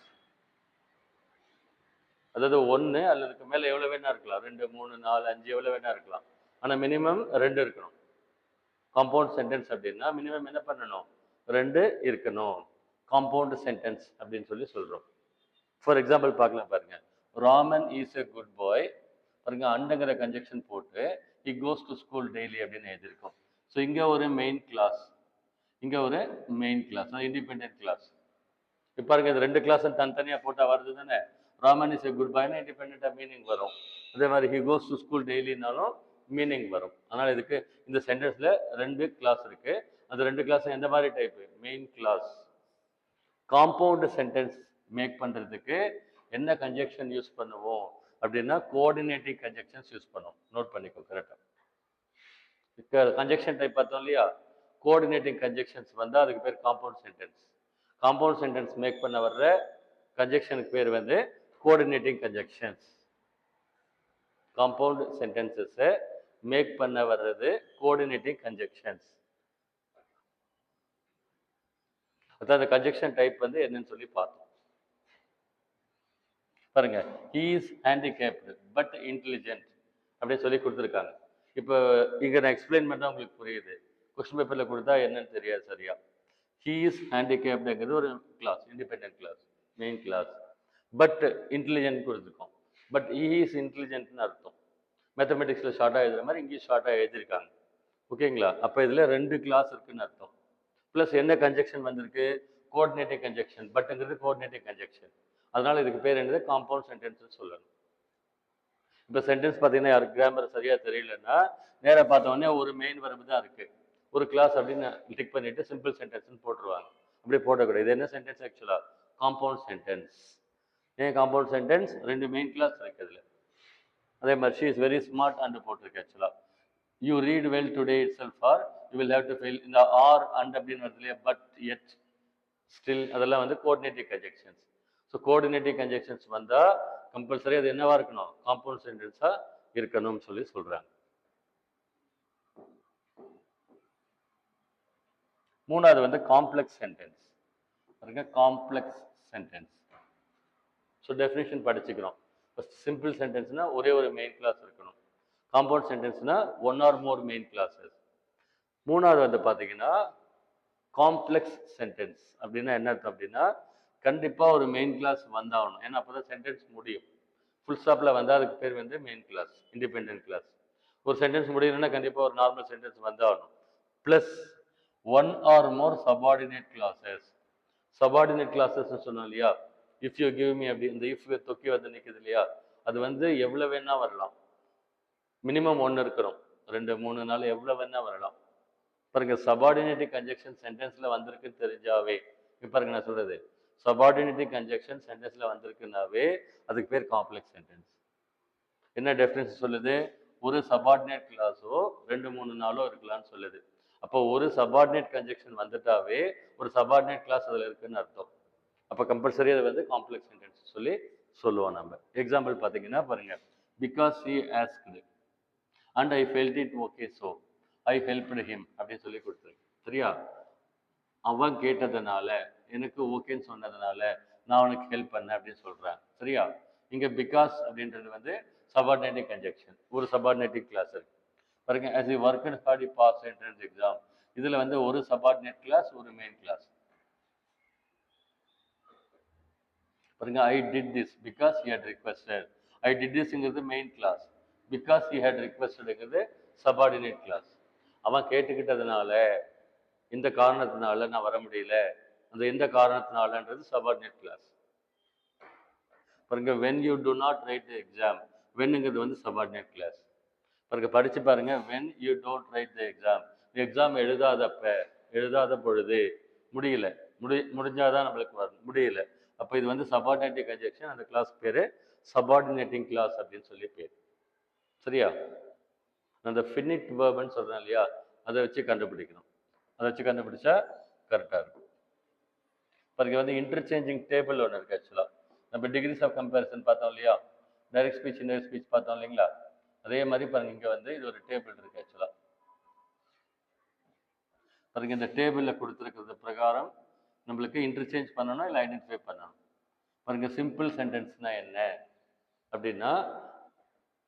அதாவது 1 அல்லதுக்கு மேலே எவ்வளோ வேணா இருக்கலாம், 2 3 4 5 எவ்வளோ வேணா இருக்கலாம். ஆனால் மினிமம் 2 இருக்கணும். காம்பவுண்ட் சென்டென்ஸ் அப்படின்னா மினிமம் என்ன பண்ணணும், 2 இருக்கணும். காம்பவுண்ட் சென்டென்ஸ் அப்படின்னு சொல்லி சொல்கிறோம். ஃபார் எக்ஸாம்பிள் பார்க்கலாம் பாருங்க. ராமன் இஸ் எ குட் பாய். பாருங்க அண்டுங்கிற கன்ஜெக்ஷன் போட்டு he goes to school daily அப்படின்னு எழுதியிருக்கோம். ஸோ இங்கே ஒரு மெயின் கிளாஸ், இங்கே ஒரு மெயின் கிளாஸ், இண்டிபெண்ட் கிளாஸ். இப்போ பாருங்க இது 2 கிளாஸ் தனித்தனியாக போட்டால் வருது தானே. ராமன் இஸ் எ குட் பாய்னா இண்டிபெண்ட்டாக மீனிங் வரும். அதே மாதிரி ஹி கோஸ் டு ஸ்கூல் டெய்லினாலும் மீனிங் வரும். அதனால் இதுக்கு இந்த சென்டென்ஸில் 2 கிளாஸ் இருக்குது. அந்த 2 கிளாஸ் எந்த மாதிரி type, main clause. Compound sentence make பண்ணுறதுக்கு என்ன கன்ஜெக்ஷன் யூஸ் பண்ணுவோம் அப்படின்னா கோஆர்டினேட்டிங் கன்ஜெக்ஷன்ஸ் யூஸ் பண்ணுவோம். நோட் பண்ணிக்கோ கரெக்டாக. கன்ஜெக்ஷன் டைப் பார்த்தோம் இல்லையா, கோஆர்டினேட்டிங் கன்ஜெக்ஷன்ஸ் வந்தால் அதுக்கு பேர் compound sentence. Compound sentence make பண்ண வர்ற கன்ஜெக்ஷனுக்கு பேர் வந்து கோஆர்டினேட்டிங் கன்ஜெக்ஷன்ஸ். காம்பவுண்ட் சென்டென்சஸை மேக் பண்ண வர்றது கோஆர்டினேட்டிங் கன்ஜெக்ஷன்ஸ். அதான் அந்த கன்ஜெக்ஷன் டைப் வந்து என்னன்னு சொல்லி பார்த்தோம். பாருங்க, he is handicapped but intelligent அப்படின்னு சொல்லி கொடுத்துருக்காங்க. இப்போ இங்கே நான் எக்ஸ்பிளைன் பண்ணால் உங்களுக்கு புரியுது. கொஸ்டின் பேப்பரில் கொடுத்தா என்னன்னு தெரியாது சரியா. ஹீ இஸ் ஹேண்டிகேப்டுங்கிறது ஒரு clause, independent clause, main clause. But intelligent கொடுத்துருக்கோம். பட் ஹீ இஸ் இன்டெலிஜென்ட்னு அர்த்தம். மேத்தமெட்டிக்ஸில் ஷார்ட்டாக எழுதுற மாதிரி இங்கேயும் ஷார்ட்டாக எழுதியிருக்காங்க. ஓகேங்களா? அப்போ இதில் 2 கிளாஸ் இருக்குன்னு அர்த்தம். ப்ளஸ் என்ன கன்ஜெக்ஷன் வந்திருக்கு, கோஆர்டினேட்டிங் கன்ஜெக்ஷன். பட்டுங்கிறது கோஆர்டினேட்டிங் கன்ஜெக்ஷன். அதனால் இதுக்கு பேர் என்னது, காம்பவுண்ட் சென்டென்ஸ்னு சொல்லணும். இப்போ சென்டென்ஸ் பார்த்தீங்கன்னா யாருக்கு கிராமர் சரியாக தெரியலன்னா நேராக பார்த்தோன்னே ஒரு மெயின் வரம்பு தான் இருக்குது, ஒரு கிளாஸ் அப்படின்னு டிக் பண்ணிவிட்டு சிம்பிள் சென்டென்ஸ்னு போட்டுருவாங்க. அப்படி போடக்கூடாது. இது என்ன சென்டென்ஸ் ஆக்சுவலாக, காம்பவுண்ட் சென்டென்ஸ். ஏன் காம்பவுண்ட் சென்டென்ஸ், 2 மெயின் கிளாஸ் இருக்குது. அதே மாதிரி she is very smart and போட்டிருக்கு ஆக்சுவலாக. You read well today it self are you will have to fail. இந்த ஆர் அண்ட் அப்படின்னு வருது இல்லையா, பட் எட் ஸ்டில், அதெல்லாம் வந்து coordinative conjunctions. So coordinative conjunctions வந்தால் கம்பல்சரி அது என்னவா இருக்கணும், காம்பவுண்ட் சென்டென்ஸாக இருக்கணும்னு சொல்லி சொல்கிறாங்க. மூணாவது வந்து காம்ப்ளெக்ஸ் சென்டென்ஸ். பாருங்க, காம்ப்ளெக்ஸ் சென்டென்ஸ். ஸோ டெஃபினேஷன் படிச்சுக்கிறோம். ஃபர்ஸ்ட் சிம்பிள் சென்டென்ஸ்னால் ஒரே ஒரு மெயின் கிளாஸ் இருக்கணும். காம்பவுண்ட் சென்டென்ஸ்னால் 1 or more மெயின் கிளாஸஸ். மூணாவது வந்து பார்த்தீங்கன்னா காம்ப்ளெக்ஸ் சென்டென்ஸ் அப்படின்னா என்ன அர்த்தம் அப்படின்னா கண்டிப்பாக ஒரு மெயின் கிளாஸ் வந்தாகணும். ஏன்னா அப்போ தான் சென்டென்ஸ் முடியும். ஃபுல் ஸ்டாப்பில் வந்தால் அதுக்கு பேர் வந்து மெயின் கிளாஸ், இண்டிபெண்ட் கிளாஸ். ஒரு சென்டென்ஸ் முடியணும்னா கண்டிப்பாக ஒரு நார்மல் சென்டென்ஸ் வந்தாகணும். Plus 1 or more subordinate clauses. Subordinate கிளாஸஸ்ன்னு சொன்னோம் இல்லையா, இஃப் யூ கிவ் மீ அப்படி, இந்த இஃப் தொக்கி வந்து நிற்குது இல்லையா, அது வந்து எவ்வளோ வேணா வரலாம். மினிமம் 1 இருக்கணும், 2 3 4 எவ்வளோ வேணா வரலாம். பாருங்க, சபார்டினேட்டிவ் கன்ஜெக்ஷன் சென்டென்ஸில் வந்திருக்குன்னு தெரிஞ்சாவே, இப்போ பாருங்க நான் சொல்கிறது, சபார்டினேட்டிவ் கன்ஜெக்ஷன் சென்டென்ஸில் வந்திருக்குன்னாவே அதுக்கு பேர் காம்ப்ளெக்ஸ் சென்டென்ஸ். என்ன டெஃபினேஷன் சொல்லுது, ஒரு சபார்டினேட் கிளாஸோ 2 3 4 இருக்கலாம்னு சொல்லுது. அப்போ ஒரு சபார்டினேட் கன்ஜெக்ஷன் வந்துட்டாவே ஒரு சபார்டினேட் கிளாஸ் அதில் இருக்குன்னு அர்த்தம். அப்போ கம்பல்சரி அதை வந்து காம்ப்ளெக்ஸ் சென்டென்ஸ் சொல்லி சொல்லுவோம் நம்ம. எக்ஸாம்பிள் பார்த்தீங்கன்னா பாருங்க, because he asked and I felt it okay so I helped him அப்படின்னு சொல்லி கொடுத்துருக்கு. சரியா? அவன் கேட்டதுனால, எனக்கு ஓகேன்னு சொன்னதுனால நான் அவனுக்கு ஹெல்ப் பண்ணேன் அப்படின்னு சொல்கிறேன். சரியா? இங்கே பிகாஸ் அப்படின்றது வந்து சபார்டினேட்டிவ் கன்ஜெக்ஷன், ஒரு சபார்டினேட்டிவ் கிளாஸ் இருக்கு. பாருங்க, as he worked hard he passed entrance exam. இதில் வந்து ஒரு சபார்டினேட் கிளாஸ், ஒரு மெயின் கிளாஸ். பாருங்க, I did this because he had requested. I did thisங்கிறது main clause, because he had requestedங்கிறது சபார்டினேட் கிளாஸ். அவன் கேட்டுக்கிட்டதுனால, இந்த காரணத்தினால நான் வர முடியல, அந்த எந்த காரணத்தினாலன்றது சபார்டினேட் கிளாஸ். பாருங்க, when you do not write the exam, whenங்கிறது வந்து சபார்டினேட் கிளாஸ். பாருங்க, படிச்சு பாருங்க, when you don't write the exam, exam எழுதாத பொழுது, முடிஞ்சாதான் நம்மளுக்கு வரும், முடியல. அப்போ இது வந்து சபார்டினேட்டிவ் கன்ஜெக்ஷன். அந்த கிளாஸ் பேர் சபார்டினேட்டிங் கிளாஸ் அப்படின்னு சொல்லி பேர். சரியா? அந்த ஃபினிட் வேர்ப்னு சொல்கிறேன் இல்லையா, அதை வச்சு கண்டுபிடிக்கணும். அதை வச்சு கண்டுபிடிச்சா கரெக்டாக இருக்கும். பாருங்க, வந்து இன்டர்சேஞ்சிங் டேபிள் ஒன்று இருக்குது ஆக்சுவலாக. நம்ம டிகிரிஸ் ஆஃப் கம்பேரிசன் பார்த்தோம் இல்லையா, டைரக்ட் ஸ்பீச் இன்டைரக்ட் ஸ்பீச் பார்த்தோம் இல்லைங்களா, அதே மாதிரி பாருங்க இங்கே வந்து இது ஒரு டேபிள் இருக்குது ஆக்சுவலாக. பாருங்க, இந்த டேபிளில் கொடுத்துருக்கிறது பிரகாரம் நம்மளுக்கு இன்டர்சேஞ்ச் பண்ணணும், இல்லை ஐடென்டிஃபை பண்ணணும். பாருங்க, சிம்பிள் சென்டென்ஸ்னால் என்ன, அப்படின்னா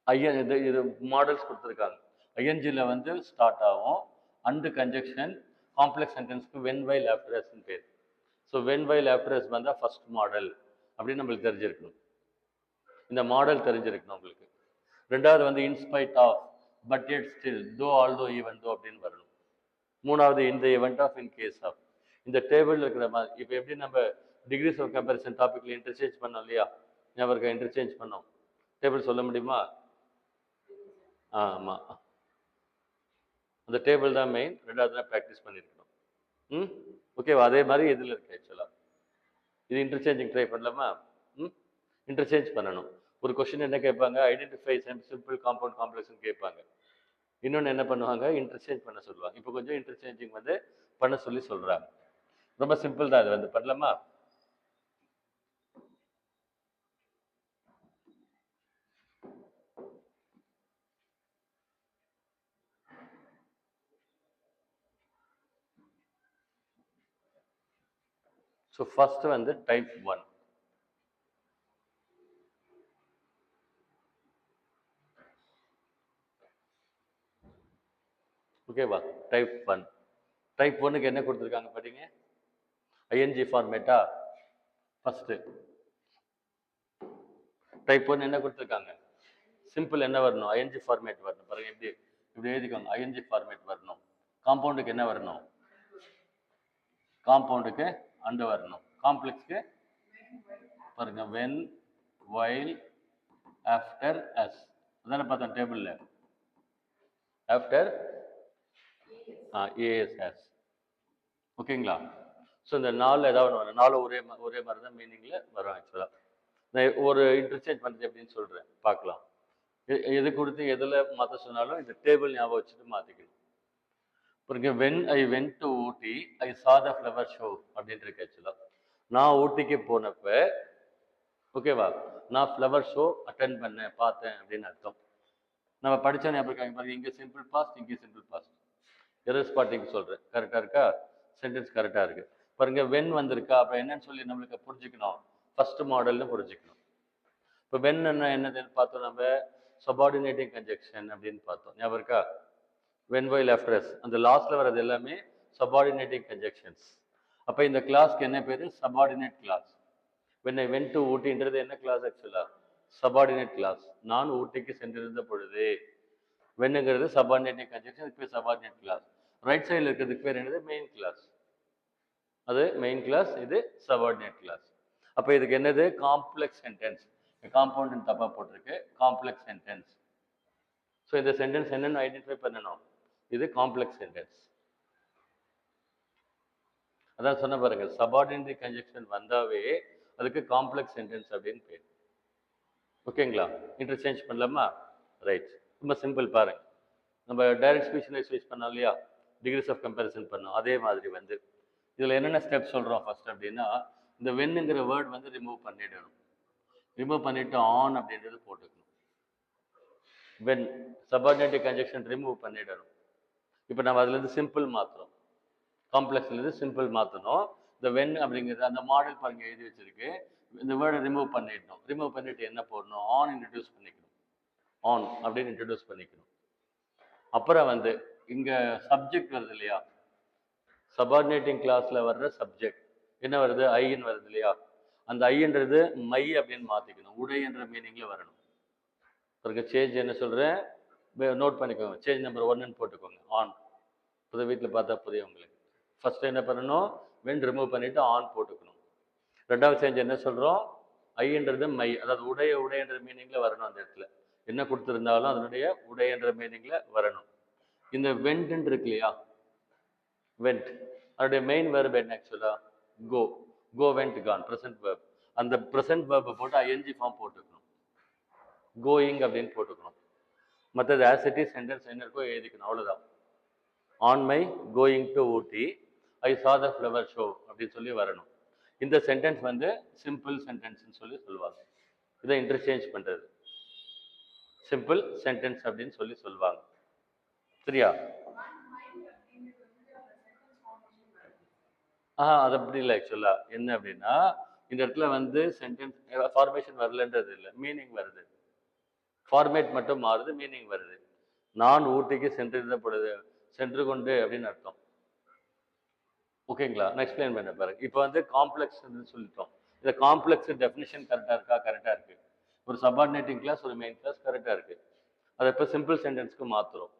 ஐஎன் இது மாடல்ஸ் கொடுத்துருக்காங்க. ஐஎன்ஜியில் வந்து ஸ்டார்ட் ஆகும். அண்டு கன்ஜெக்ஷன் காம்ப்ளெக்ஸ் சென்டென்ஸ்க்கு வென் வைல் ஆஃப்டர் எஸ்ன்னு பேர். So when while after as வந்தால் ஃபர்ஸ்ட் மாடல் அப்படின்னு நம்மளுக்கு தெரிஞ்சிருக்கணும். இந்த மாடல் தெரிஞ்சிருக்கணும் உங்களுக்கு. ரெண்டாவது வந்து in spite of, but yet still, though although even though அப்படின்னு வரணும். மூணாவது இந்த event of, in case of. இந்த டேபிள் இருக்கிற மாதிரி இப்போ எப்படி நம்ம டிகிரிஸ் ஆஃப் கம்பேரிசன் டாபிக்ல இன்டர்சேஞ்ச் பண்ணோம் இல்லையா, ஞாபகம் இன்டர்சேஞ்ச் பண்ணோம். டேபிள் சொல்ல முடியுமா? ஆமாம், அந்த டேபிள் தான் மெயின். ரெண்டாவது தான் ப்ராக்டிஸ் பண்ணியிருக்கணும். ஓகேவா? அதே மாதிரி இதில் இருக்கு ஆக்சுவலாக. இது இன்டர்சேஞ்சிங் ட்ரை பண்ணலாமா? இன்டர்சேஞ்ச் பண்ணணும். ஒரு கொஸ்டின் என்ன கேட்பாங்க, ஐடென்டிஃபை சிம்பிள் காம்பவுண்ட் காம்ப்ளெக்ஸ்னு கேட்பாங்க. இன்னொன்று என்ன பண்ணுவாங்க, இன்டர்சேஞ்ச் பண்ண சொல்லுவாங்க. இப்போ கொஞ்சம் இன்டர்சேஞ்சிங் வந்து பண்ண சொல்லி சொல்கிறாங்க. ரொம்ப சிம்பிள் தான். அது வந்து பண்ணலாமா? ஸோ ஃபர்ஸ்ட் வந்து டைப் 1. ஓகேவா? டைப் 1. டைப் 1க்கு என்ன கொடுத்துருக்காங்க பார்த்தீங்க? ING ஃபார்மேட்டா first. டைப் 1 என்ன கொடுத்துருக்காங்க? சிம்பிள் என்ன வரணும்? ஐஎன்ஜி ஃபார்மேட் வரணும். பாருங்க எப்படி இப்படி எழுதிக்கோங்க. ஐஎன்ஜி ஃபார்மேட் வரணும். காம்பவுண்டுக்கு என்ன வரணும்? காம்பவுண்டுக்கு அண்டு வரணும். காம்ப்ளெக்ஸ்க்கு பாருங்க வென் வைல் ஆஃப்டர் எஸ். அதானே பார்த்தோம் டேபிளில். After ASS. ஓகேங்களா? ஸோ இந்த நாலு ஏதாவது ஒன்று வரும். நாலு ஒரே மாதிரி தான் மீனிங்கில் வரும் ஆக்சுவலாக. நான் ஒரு இன்டர்சேஞ்ச் பண்ணுறது எப்படின்னு சொல்கிறேன், பார்க்கலாம். எது கொடுத்து எதில் மாற்ற சொன்னாலும் இந்த டேபிள் ஞாபகம் வச்சுட்டு மாற்றிக்கணும். பாருங்க, வென் ஐ வென்ட் டு ஊட்டி ஐ சா த ஃப்ளவர் ஷோ அப்படின்ட்டு இருக்கு ஆக்சுவலாக. நான் ஊட்டிக்கு போனப்ப, ஓகேவா, நான் ஃப்ளவர் ஷோ அட்டென்ட் பண்ணேன், பார்த்தேன் அப்படின்னு அர்த்தம். நம்ம படித்தோன்னே எப்படி இருக்காங்க பாருங்க, இங்கே சிம்பிள் பாஸ்ட், இங்கே சிம்பிள் பாஸ்ட். எரர் ஸ்பாட்டிங் சொல்கிறேன். கரெக்டாக இருக்கா? சென்டென்ஸ் கரெக்டாக இருக்கு. பாருங்க, வென் வந்திருக்கா, அப்போ என்னன்னு சொல்லி நம்மளுக்கு புரிஞ்சுக்கணும். ஃபர்ஸ்ட் மாடல்னு புரிஞ்சுக்கணும். இப்போ வென் என்னதுன்னு பார்த்தோம் நம்ம, சபார்டினேட்டிங் கன்ஜெக்ஷன் அப்படின்னு பார்த்தோம். ஞாபகம் இருக்கா? வென் வைல் ஆஃப்டர் எஸ், அந்த லாஸ்ட்ல வர்றது எல்லாமே சபார்டினேட்டிங் கன்ஜெக்ஷன்ஸ். அப்போ இந்த கிளாஸ்க்கு என்ன பேர்? Subordinate clause. When I went to ஊட்டின்றது என்ன கிளாஸ் ஆக்சுவலாக? Subordinate clause. நான் ஊட்டிக்கு சென்றிருந்த பொழுது. வென்னுங்கிறது சபார்டினேட்டிங் கன்ஜெக்ஷன், இதுக்கு பேர் சபார்டினேட் கிளாஸ். ரைட் சைடில் இருக்கிறதுக்கு பேர் என்னது? Main clause. அது மெயின் கிளாஸ், இது சபார்டினேட் கிளாஸ். அப்போ இதுக்கு என்னது? Complex sentence. காம்பவுண்ட் தப்பாக போட்டிருக்கு, காம்ப்ளெக்ஸ் சென்டென்ஸ். ஸோ இந்த சென்டென்ஸ் என்னன்னு ஐடென்டிஃபை பண்ணணும். இது காம்ப்ளெக்ஸ் சென்டென்ஸ். அதான் சொன்ன பாருங்க, சபார்டினேட் கன்ஜெக்ஷன் வந்தாவே அதுக்கு காம்ப்ளெக்ஸ் சென்டென்ஸ் அப்படின்னு பேர். ஓகேங்களா? இன்டர்சேஞ்ச் பண்ணலாமா? ரைட். ரொம்ப சிம்பிள் பாருங்க. நம்ம டைரக்ட் ஸ்பீச் யூஸ் பண்ணோம் இல்லையா, டிகிரிஸ் ஆஃப் கம்பேரிசன் பண்ணோம். அதே மாதிரி வந்து இதில் என்னென்ன ஸ்டெப் சொல்கிறோம் ஃபர்ஸ்ட் அப்படின்னா, இந்த வென்னுங்கிற வேர்ட் வந்து ரிமூவ் பண்ணிடணும். ரிமூவ் பண்ணிட்டு ஆன் அப்படின்றது போட்டுக்கணும். வென் சபார்டினேட் கன்ஜெக்ஷன் ரிமூவ் பண்ணிடணும். இப்போ நம்ம அதுலேருந்து சிம்பிள் மாற்றுறோம். காம்ப்ளெக்ஸ்லேருந்து சிம்பிள் மாற்றணும். இந்த வென் அப்படிங்கிறது அந்த மாடல் பாருங்க எழுதி வச்சிருக்கு. இந்த வேர்டை ரிமூவ் பண்ணிடணும். ரிமூவ் பண்ணிட்டு என்ன போடணும்? ஆன் இன்ட்ரடியூஸ் பண்ணிக்கணும். ஆன் அப்படின்னு இன்ட்ரடியூஸ் பண்ணிக்கணும். அப்புறம் வந்து இங்கே சப்ஜெக்ட் வருது இல்லையா, சபார்டினேட்டிங் கிளாஸில் வர்ற சப்ஜெக்ட் என்ன வருது? ஐன்னு வருது இல்லையா, அந்த ஐன்றது மை அப்படின்னு மாற்றிக்கணும். உடை என்ற மீனிங்கில் வரணும். பிறகு சேஞ்ச் என்ன சொல்கிறேன், நோட் பண்ணிக்கோங்க. சேஞ்ச் நம்பர் 1ன்னு போட்டுக்கோங்க. ஆன். புது வீட்டில் பார்த்தா புரியும் உங்களுக்கு. ஃபர்ஸ்ட் என்ன பண்ணணும்? வென் ரிமூவ் பண்ணிவிட்டு ஆன் போட்டுக்கணும். ரெண்டாவது சேஞ்ச் என்ன சொல்கிறோம்? ஐன்றது மை, அதாவது உடையன்ற மீனிங்கில் வரணும். அந்த இடத்துல என்ன கொடுத்துருந்தாலும் அதனுடைய உடையன்ற மீனிங்கில் வரணும். இந்த வென்ட்ன்னு இருக்கு இல்லையா, வென்ட், அதோடைய மெயின் வேர்ப் என்ன ஆக்சுவலாக? கோ. கோ வென்ட் கான், ப்ரெசன்ட் வேர்ப். அந்த ப்ரெசன்ட் வேர்பை போட்டு ஐஎன்ஜி ஃபார்ம் போட்டுக்கணும். கோயிங் அப்படின்னு போட்டுக்கணும். மற்றது ஆஸ் இட் இஸ் சென்டென்ஸ் என்ன இருக்கோ எழுதிக்கணும், அவ்வளோதான். ஆன் மை கோயிங் டு ஊட்டி ஐ சா த ஃப்ளவர் ஷோ அப்படின்னு சொல்லி வரணும். இந்த சென்டென்ஸ் வந்து சிம்பிள் சென்டென்ஸ்ன்னு சொல்லி சொல்லுவாங்க. இதை இன்டர்சேஞ்ச் பண்ணுறது சிம்பிள் சென்டென்ஸ் அப்படின்னு சொல்லி சொல்லுவாங்க. சரியா? அது அப்படி இல்லை ஆக்சுவலாக. என்ன அப்படின்னா, இந்த இடத்துல வந்து சென்டென்ஸ் ஃபார்மேஷன் வரலன்றது இல்லை, மீனிங் வருது. ஃபார்மேட் மட்டும் மாறுது, மீனிங் வருது. நான் ஊட்டிக்கு சென்று கொண்டு அப்படின்னு அர்த்தம். ஓகேங்களா? நான் எக்ஸ்பிளைன் பண்ண பாருங்க. இப்போ வந்து காம்ப்ளெக்ஸ் சொல்லிட்டோம். இந்த காம்ப்ளெக்ஸ் டெஃபினிஷன் கரெக்டாக இருக்கா? கரெக்டாக இருக்கு. ஒரு சபார்டினேட்டிங் கிளாஸ், ஒரு மெயின் கிளாஸ் கரெக்டாக இருக்கு. அதை இப்போ சிம்பிள் சென்டென்ஸ்க்கு மாற்றுறோம்.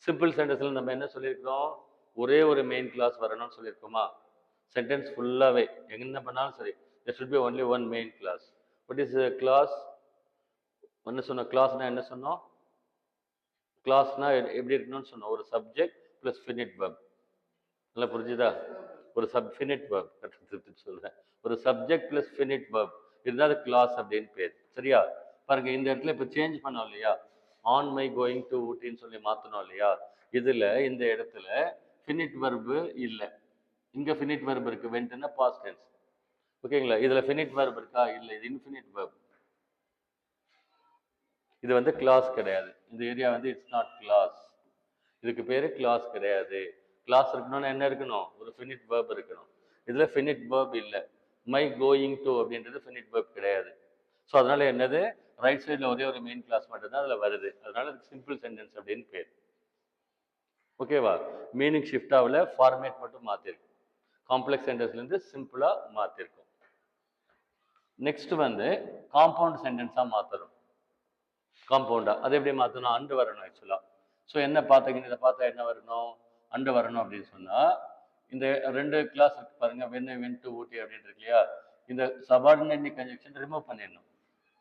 சிம்பிள் சென்டென்ஸில் நம்ம என்ன சொல்லியிருக்கிறோம்? ஒரே ஒரு மெயின் கிளாஸ் வரணும்னு சொல்லியிருக்கோமா? சென்டென்ஸ் ஃபுல்லாகவே என்ன பண்ணாலும் சரி, there should be only one main class. What is a class? என்ன சொன்னோம்? கிளாஸ்னா என்ன சொன்னோம்? கிளாஸ்னா எப்படி இருக்கணும்னு சொன்னோம்? ஒரு சப்ஜெக்ட் ப்ளஸ் ஃபினிட் வெர்ப். நல்லா புரிஞ்சுதா? ஒரு ஃபினிட் வெர்ப் சொல்றேன். ஒரு சப்ஜெக்ட் ப்ளஸ் ஃபினிட் வெர்ப் இருந்தால் அது கிளாஸ் அப்படின்னு பேர். சரியா? பாருங்க, இந்த இடத்துல இப்போ சேஞ்ச் பண்ணோம் இல்லையா? ஆன் மை கோயிங் டு ஊட்டின்னு சொல்லி மாற்றணும் இல்லையா? இதில் இந்த இடத்துல ஃபினிட் வெர்பு இல்லை. இங்கே ஃபினிட் வெர்ப் இருக்கு. வென்ட்னா பாஸ்ட் டென்ஸ். ஓகேங்களா? இதில் ஃபினிட் வெர்ப் இருக்கா? இல்லை, இது இன்ஃபினிட் வெர்ப். இது வந்து கிளாஸ் கிடையாது. இந்த ஏரியா வந்து இட்ஸ் நாட் கிளாஸ். இதுக்கு பேர் கிளாஸ் கிடையாது. கிளாஸ் இருக்கணும்னா என்ன இருக்கணும்? ஒரு ஃபினிட் வெர்ப் இருக்கணும். இதில் ஃபினிட் வெர்ப் இல்லை. மை கோயிங் டு அப்படின்றது ஃபினிட் வெர்ப் கிடையாது. ஸோ அதனால என்னது? ரைட் சைடில் ஒரே ஒரு மெயின் கிளாஸ் மட்டும்தான் அதில் வருது. அதனால அதுக்கு சிம்பிள் சென்டென்ஸ் அப்படின்னு பேர். ஓகேவா? மீனிங் ஷிஃப்ட் ஆகல, ஃபார்மேட் மட்டும் மாற்றிருக்கு. காம்ப்ளெக்ஸ் சென்டென்ஸ்லேருந்து சிம்பிளாக மாற்றிருக்கும். நெக்ஸ்ட் வந்து காம்பவுண்ட் சென்டென்ஸாக மாற்றணும். காம்பவுண்டா அது எப்படி மாற்றணும்? அண்டு வரணும் ஆக்சுவலாக. ஸோ என்ன பார்த்தீங்கன்னா, இதை பார்த்தா என்ன வரணும்? அண்டு வரணும் அப்படின்னு சொன்னால், இந்த ரெண்டு கிளாஸ் இருக்கு பாருங்க, வென் டு ஊட்டி அப்படின்னு இருக்கு இல்லையா? இந்த சபார்டினேட் கன்ஜெக்ஷன் ரிமூவ் பண்ணிடணும்.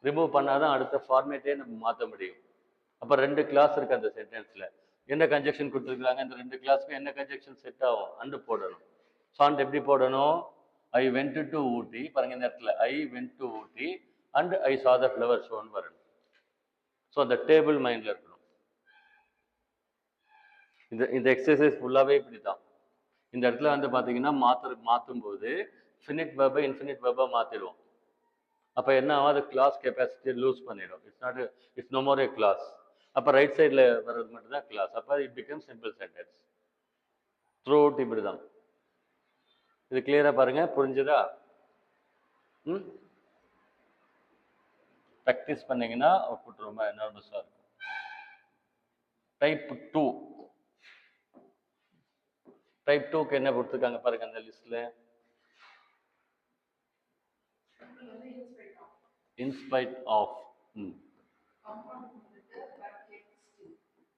ரிமூவ் பண்ணாதான் அடுத்த ஃபார்மேட்டே நம்ம மாற்ற முடியும். அப்போ ரெண்டு கிளாஸ் இருக்கு அந்த சென்டென்ஸில். என்ன கன்ஜெக்ஷன் கொடுத்துருக்காங்க? இந்த ரெண்டு கிளாஸ்க்கு என்ன கன்ஜெக்ஷன் செட் ஆகும்? அண்டு போடணும். ஸோ அண்ட் எப்படி போடணும்? ஐ வென்ட் டு ஊட்டி. பாருங்க, இந்த இடத்துல ஐ went to Ooty and I சா த ஃப்ளவர் ஷோன்னு வரணும். ஸோ அந்த டேபிள் மைண்டில் இருக்கணும். இந்த எக்ஸசைஸ் ஃபுல்லாகவே இப்படி தான். இந்த இடத்துல வந்து பார்த்தீங்கன்னா மாற்றும் போது ஃபினிட் வெர்பை இன்ஃபினிட் வெர்பாக மாற்றிடுவோம். அப்போ என்ன ஆகும்? அது கிளாஸ் கெப்பாசிட்டி லூஸ் பண்ணிடும். It's no more a clause. அப்போ ரைட் சைடில் வர்றது மட்டும்தான் கிளாஸ். அப்போ it become simple sentence. Throughout இப்படி தான். இது கிளியராக பாருங்க, புரிஞ்சுதா? ப்ராக்டிஸ் பண்ணீங்கன்னா அவுட்புட் ரொம்ப எனார்மஸாக இருக்கும். டைப் 2. டைப் 2க்கு என்ன கொடுத்துருக்காங்க பாருங்க அந்த லிஸ்ட்ல. In spite of.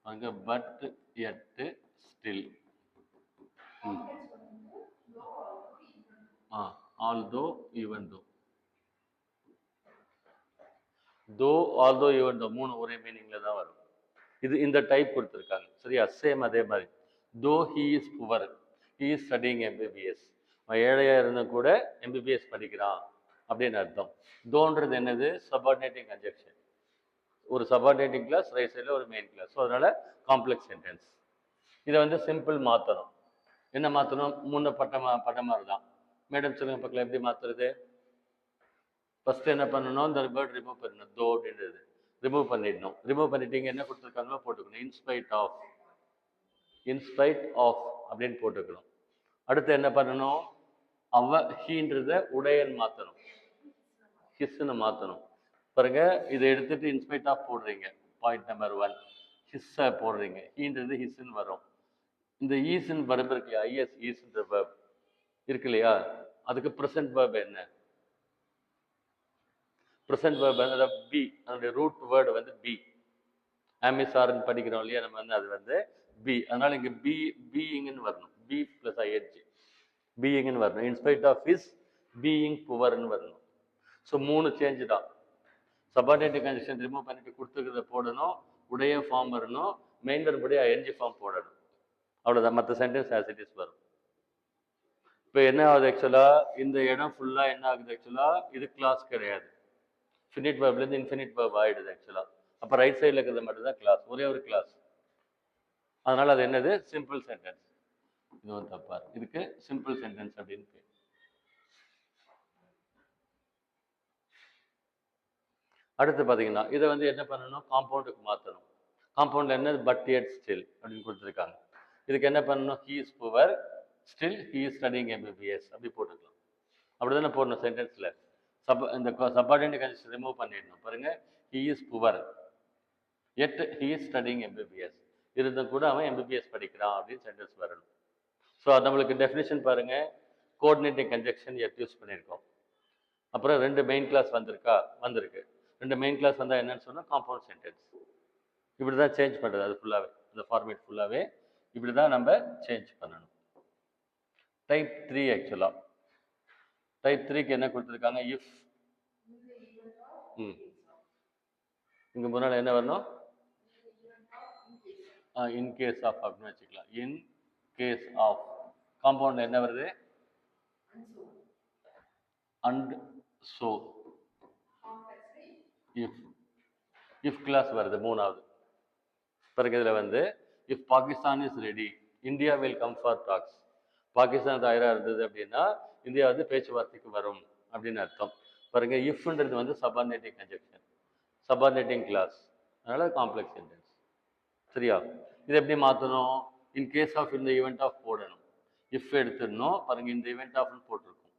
அங்க but yet still. Although even though. Though although even தோ மூணு ஒரே மீனிங்ல தான் வரும். இது இந்த டைப் கொடுத்துருக்காங்க. சரியா? சேம் அதே மாதிரி. தோ he is poor, he is studying MBBS. ஏழையா இருந்தா கூட எம்பிபிஎஸ் படிக்கிறான் அப்படின்னு அர்த்தம். தோன்றது என்னது? Subordinating conjunction. ஒரு சபார்டினேட்டிங் கிளாஸ், ரைட் சைடில் ஒரு மெயின் கிளாஸ். ஸோ அதனால காம்ப்ளெக்ஸ் சென்டென்ஸ். இதை வந்து சிம்பிள் மாற்றணும். என்ன மாற்றணும்? முன்ன பட்ட மாதிரி தான். மேடம் சொல்லுங்க பக்கத்தில் எப்படி மாற்றுறது? ஃபர்ஸ்ட் என்ன பண்ணணும்? இந்த வேர்ட் ரிமூவ் பண்ணணும். தோ அப்படின்றது ரிமூவ் பண்ணிடணும். ரிமூவ் பண்ணிட்டீங்க, என்ன கொடுத்துருக்காங்களோ போட்டுக்கணும். இன்ஸ்பைட் ஆஃப் அப்படின்னு போட்டுக்கணும். அடுத்து என்ன பண்ணணும்? ஹீன்றத உடையன் மாற்றணும். ஹிஸ்ன்னு மாற்றணும். பாருங்க, இதை எடுத்துட்டு இன்ஸ்பைட் ஆஃப் போடுறீங்க. Point number 1. ஹிஸ்ஸை போடுறீங்க. ஹீன்றது ஹிஸ்ன்னு வரும். இந்த ஈஸ்ன்னு verb இருக்கு இல்லையா? ஐஎஸ் ஈஸ்ன்ற verb இருக்கு இல்லையா? அதுக்கு ப்ரெசன்ட் verb என்ன? ப்ரெசன்ட் verb அதாவது பி. அதனுடைய ரூட் வேர்டு வந்து பி. ஆமிசார்ன்னு படிக்கிறோம் இல்லையா நம்ம வந்து, அது வந்து பி. அதனால இங்கே பீயிங்னு வரணும். பி ப்ளஸ் ஐஎன்ஜி பீயிங்னு வரணும். இன்ஸ்பைட் ஆஃப் ஹிஸ் பீயிங் புவர்னு வரணும். ஸோ 3 சேஞ்சு தான். சபார்டினேட் கண்டிஷன் ரிமூவ் பண்ணிட்டு கொடுத்துருக்கிறத போடணும். உடைய ஃபார்ம் வரணும். மெயின் வெர்புடைய ஐஎன்ஜி ஃபார்ம் போடணும். அவ்வளோதான். மற்ற சென்டென்ஸ் ஆஸ் இட் இஸ் வரும். இப்போ என்ன ஆகுது ஆக்சுவலாக? இந்த இடம் ஃபுல்லாக என்ன ஆகுது ஆக்சுவலாக? இது கிளாஸ் கிடையாது. ஃபினிட் வெர்ப்லேருந்து இன்ஃபினிட் வெர்ப் ஆகிடுது ஆக்சுவலாக. அப்போ ரைட் சைடில் இருக்கிறது மட்டும்தான் கிளாஸ், ஒரே ஒரு கிளாஸ். அதனால் அது என்னது? Simple sentence. இது ஒரு தப்பா இருக்கு. இதுக்கு சிம்பிள் சென்டென்ஸ் அப்படின்னு பேர். அடுத்து பார்த்தீங்கன்னா இதை வந்து என்ன பண்ணணும்? காம்பவுண்டுக்கு மாற்றணும். காம்பவுண்டில் என்ன? பட் எட் ஸ்டில் அப்படின்னு கொடுத்துருக்காங்க. இதுக்கு என்ன பண்ணணும்? He is poor still he is studying MBBS அப்படி போட்டுக்கலாம். அப்படி தானே போடணும் சென்டென்ஸில். இந்த சபார்டினேட் கண்டிஷன் ரிமூவ் பண்ணிடணும். பாருங்க, he is poor yet he is studying MBBS, இருந்தும் கூட அவன் எம்பிபிஎஸ் படிக்கிறான் அப்படின்னு சென்டென்ஸ் வரணும். ஸோ நம்மளுக்கு டெஃபினேஷன் பாருங்க, கோஆர்டினேட்டிங் கன்ஜெக்ஷன் எட் யூஸ் பண்ணியிருக்கோம். அப்புறம் 2 மெயின் கிளாஸ் வந்திருக்கு. 2 மெயின் கிளாஸ் வந்தால் என்னன்னு சொன்னால் காம்பவுண்ட் சென்டென்ஸ். இப்படி தான் சேஞ்ச் பண்ணுறது, அது ஃபுல்லாகவே அந்த ஃபார்மேட் ஃபுல்லாகவே இப்படி தான் நம்ம சேஞ்ச் பண்ணணும். டைப் 3 ஆக்சுவலாக டைப் 3க்கு என்ன கொடுத்துருக்காங்க, இஃப். இங்கே முன்னால் என்ன வரணும், இன் கேஸ் ஆஃப் அப்படின்னு வச்சுக்கலாம். இன் கேஸ் ஆஃப் காம்பவுண்டில் என்ன வருது, அண்ட் ஸோ. இஃப் கிளாஸ் வருது மூணாவது. பிறகு இதில் வந்து if Pakistan is ready India will come for talks. Pakistan தயாராக இருந்தது அப்படின்னா இந்தியா வந்து பேச்சுவார்த்தைக்கு வரும் அப்படின்னு அர்த்தம். பாருங்க, இஃப்ன்றது வந்து சபார்டினேட்டிங் கன்ஜெக்ஷன், சபார்டினேட்டிங் கிளாஸ், அதனால காம்ப்ளெக்ஸ் சென்டென்ஸ். சரியா? இது எப்படி மாற்றணும், இன் கேஸ் ஆஃப் இந்த ஈவெண்ட் ஆஃப் போடணும், இஃப் எடுத்துடணும். பாருங்க, இந்த ஈவெண்ட் ஆஃப்னு போட்டிருக்கும்.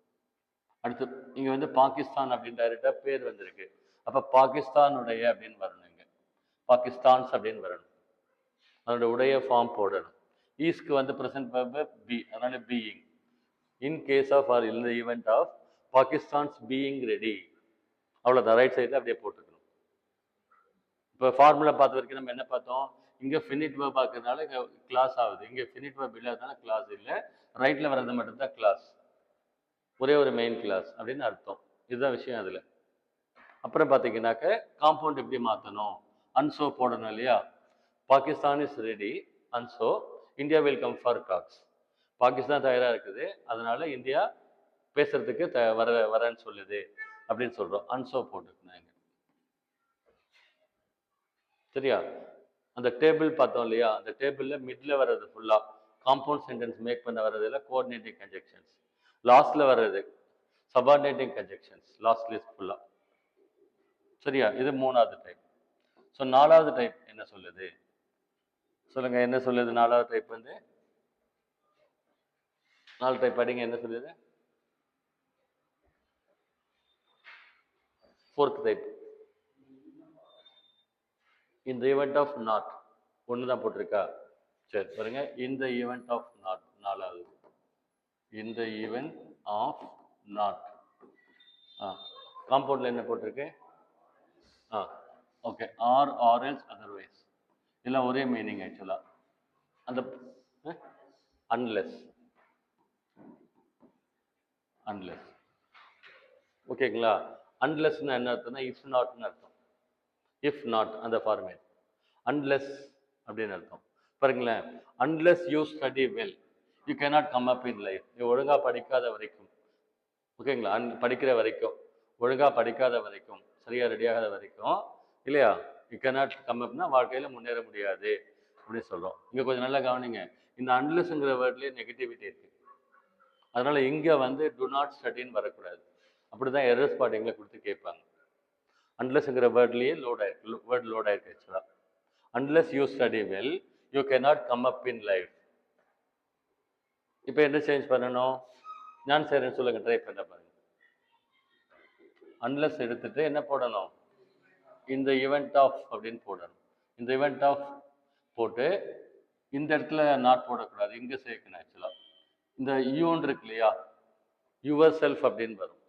அடுத்து இங்கே வந்து பாகிஸ்தான் அப்படின்னு டைரெக்டாக பேர் வந்திருக்கு. அப்போ பாகிஸ்தானுடைய அப்படின்னு வரணும், இங்கே பாகிஸ்தான்ஸ் அப்படின்னு வரணும். அதோட உடைய ஃபார்ம் போடணும். ஈஸ்க்கு வந்து ப்ரெசன்ட் வெர்பு பி, அதனால being. In case of or இந்த event of Pakistan's being ready, அவ்வளோதான். ரைட் சைடில் அப்படியே போட்டுக்கணும். இப்போ ஃபார்முலா பார்த்த வரைக்கும் நம்ம என்ன பார்த்தோம், இங்கே ஃபினிட் வெர்ப் பார்க்கறதுனால இங்கே கிளாஸ் ஆகுது, இங்கே ஃபினிட் வெர்ப் இல்லாதனால கிளாஸ் இல்லை. ரைட்டில் வர்றது மட்டும்தான் கிளாஸ், ஒரே ஒரு மெயின் கிளாஸ் அப்படின்னு அர்த்தம். இதுதான் விஷயம் அதில். அப்புறம் பார்த்தீங்கன்னாக்க காம்பவுண்ட் எப்படி மாற்றணும், அன்சோ போடணும் இல்லையா. Pakistan is ready and so India will come for talks. Pakistan தயாராக இருக்குது, அதனால இந்தியா பேசுறதுக்கு வரேன்னு சொல்லுது அப்படின்னு சொல்கிறோம். அன்சோ போட்டுக்கணும். சரியா? அந்த டேபிள் பார்த்தோம் இல்லையா, அந்த டேபிளில் மிடில் வர்றது ஃபுல்லாக காம்பவுண்ட் சென்டென்ஸ் மேக் பண்ண வர்றதுல கோஆர்டினேட்டிங் கன்ஜெக்ஷன்ஸ், லாஸ்ட்டில் வர்றது சபார்டினேட்டிங் கன்ஜெக்ஷன்ஸ், லாஸ்ட் லிஸ்ட் ஃபுல்லாக. சரியா? இது மூணாவது டைப். ஸோ நாலாவது டைப் என்ன சொல்லுது சொல்லுங்க, என்ன சொல்லுது நாலாவது டைப் வந்து? 4 டைப் படிங்க, என்ன சொல்லுது? 4th டைப் இந்த ஈவெண்ட் ஆஃப் நாட், ஒன்று தான் போட்டிருக்கா. சரி பாருங்க, இந்த ஈவெண்ட் ஆஃப் நாட் நாலாவது, இந்த ஈவெண்ட் ஆஃப் நாட். காம்பவுண்டில் என்ன போட்டிருக்கு? ஓகே, ஆர் எல்ஸ் அதர்வைஸ், இதெல்லாம் ஒரே மீனிங் ஆக்சுவலாக. அந்த அன்லெஸ் ஓகேங்களா. அன்லெஸ்ன்னு என்ன அர்த்தம்னா இஃப் நாட்னு அர்த்தம். இஃப் நாட் அந்த ஃபார்மேட், அன்லெஸ் அப்படின்னு அர்த்தம். பாருங்களேன், unless you study well you cannot come up in life. நீ ஒழுங்காக படிக்காத வரைக்கும், ஓகேங்களா, படிக்கிற வரைக்கும், ஒழுங்காக படிக்காத வரைக்கும், சரியாக ரெடியாகாத வரைக்கும் இல்லையா, யூ கேனாட் கம் அப்னா வாழ்க்கையில் முன்னேற முடியாது அப்படின்னு சொல்கிறோம். இங்கே கொஞ்சம் நல்லா கவனிங்க, இந்த அன்லெஸ்ங்கிற வேர்ட்லேயே நெகட்டிவிட்டி இருக்குது. அதனால் இங்கே வந்து டு நாட் ஸ்டடின்னு வரக்கூடாது. அப்படி தான் எரர் ஸ்பாட்டிங்கில் கொடுத்து கேட்பாங்க. அன்லெஸ்ங்கிற வேர்ட்லேயே வேர்ட் லோட் ஆயிருக்கு ஆக்சுவலாக. Unless you study well you cannot come up in life. இப்போ என்ன சேஞ்ச் பண்ணணும், நான் சரின்னு சொல்லுங்க, ட்ரை பண்ண பாருங்க. அன்லெஸ் எடுத்துட்டு என்ன போடணும், இந்த ஈவெண்ட் ஆஃப் அப்படின்னு போடணும். இந்த ஈவெண்ட் ஆஃப் போட்டு இந்த இடத்துல நாட் போடக்கூடாது, இங்கே சேர்க்கணும் ஆக்சுவலாக. இந்த யூன்னு இருக்கு இல்லையா, யுவர் செல்ஃப் அப்படின்னு வரும்,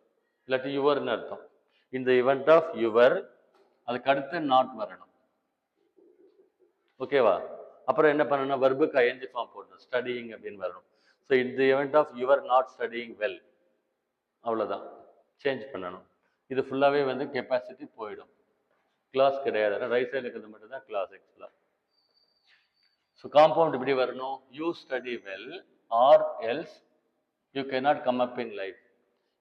இல்லாட்டி யுவர்னு அர்த்தம். இந்த ஈவெண்ட் ஆஃப் யுவர், அதுக்கு அடுத்து நாட் வரணும். ஓகேவா? அப்புறம் என்ன பண்ணணும், வர்புக்கு ஐஎன்ஜி ஃபார்ம் போடணும், ஸ்டடியிங் அப்படின்னு வரணும். ஸோ இந்த event of your not studying well, அவ்வளோதான் சேஞ்ச் பண்ணணும். இது ஃபுல்லாகவே வந்து கெப்பாசிட்டி போயிடும், கிளாஸ் கிடையாது. ரைட் சைடில் இருக்கிறது மட்டும் தான் கிளாஸ் ஆக்சுவலாக. ஸோ காம்பவுண்ட் இப்படி வரணும், you study well or else you cannot come up in life.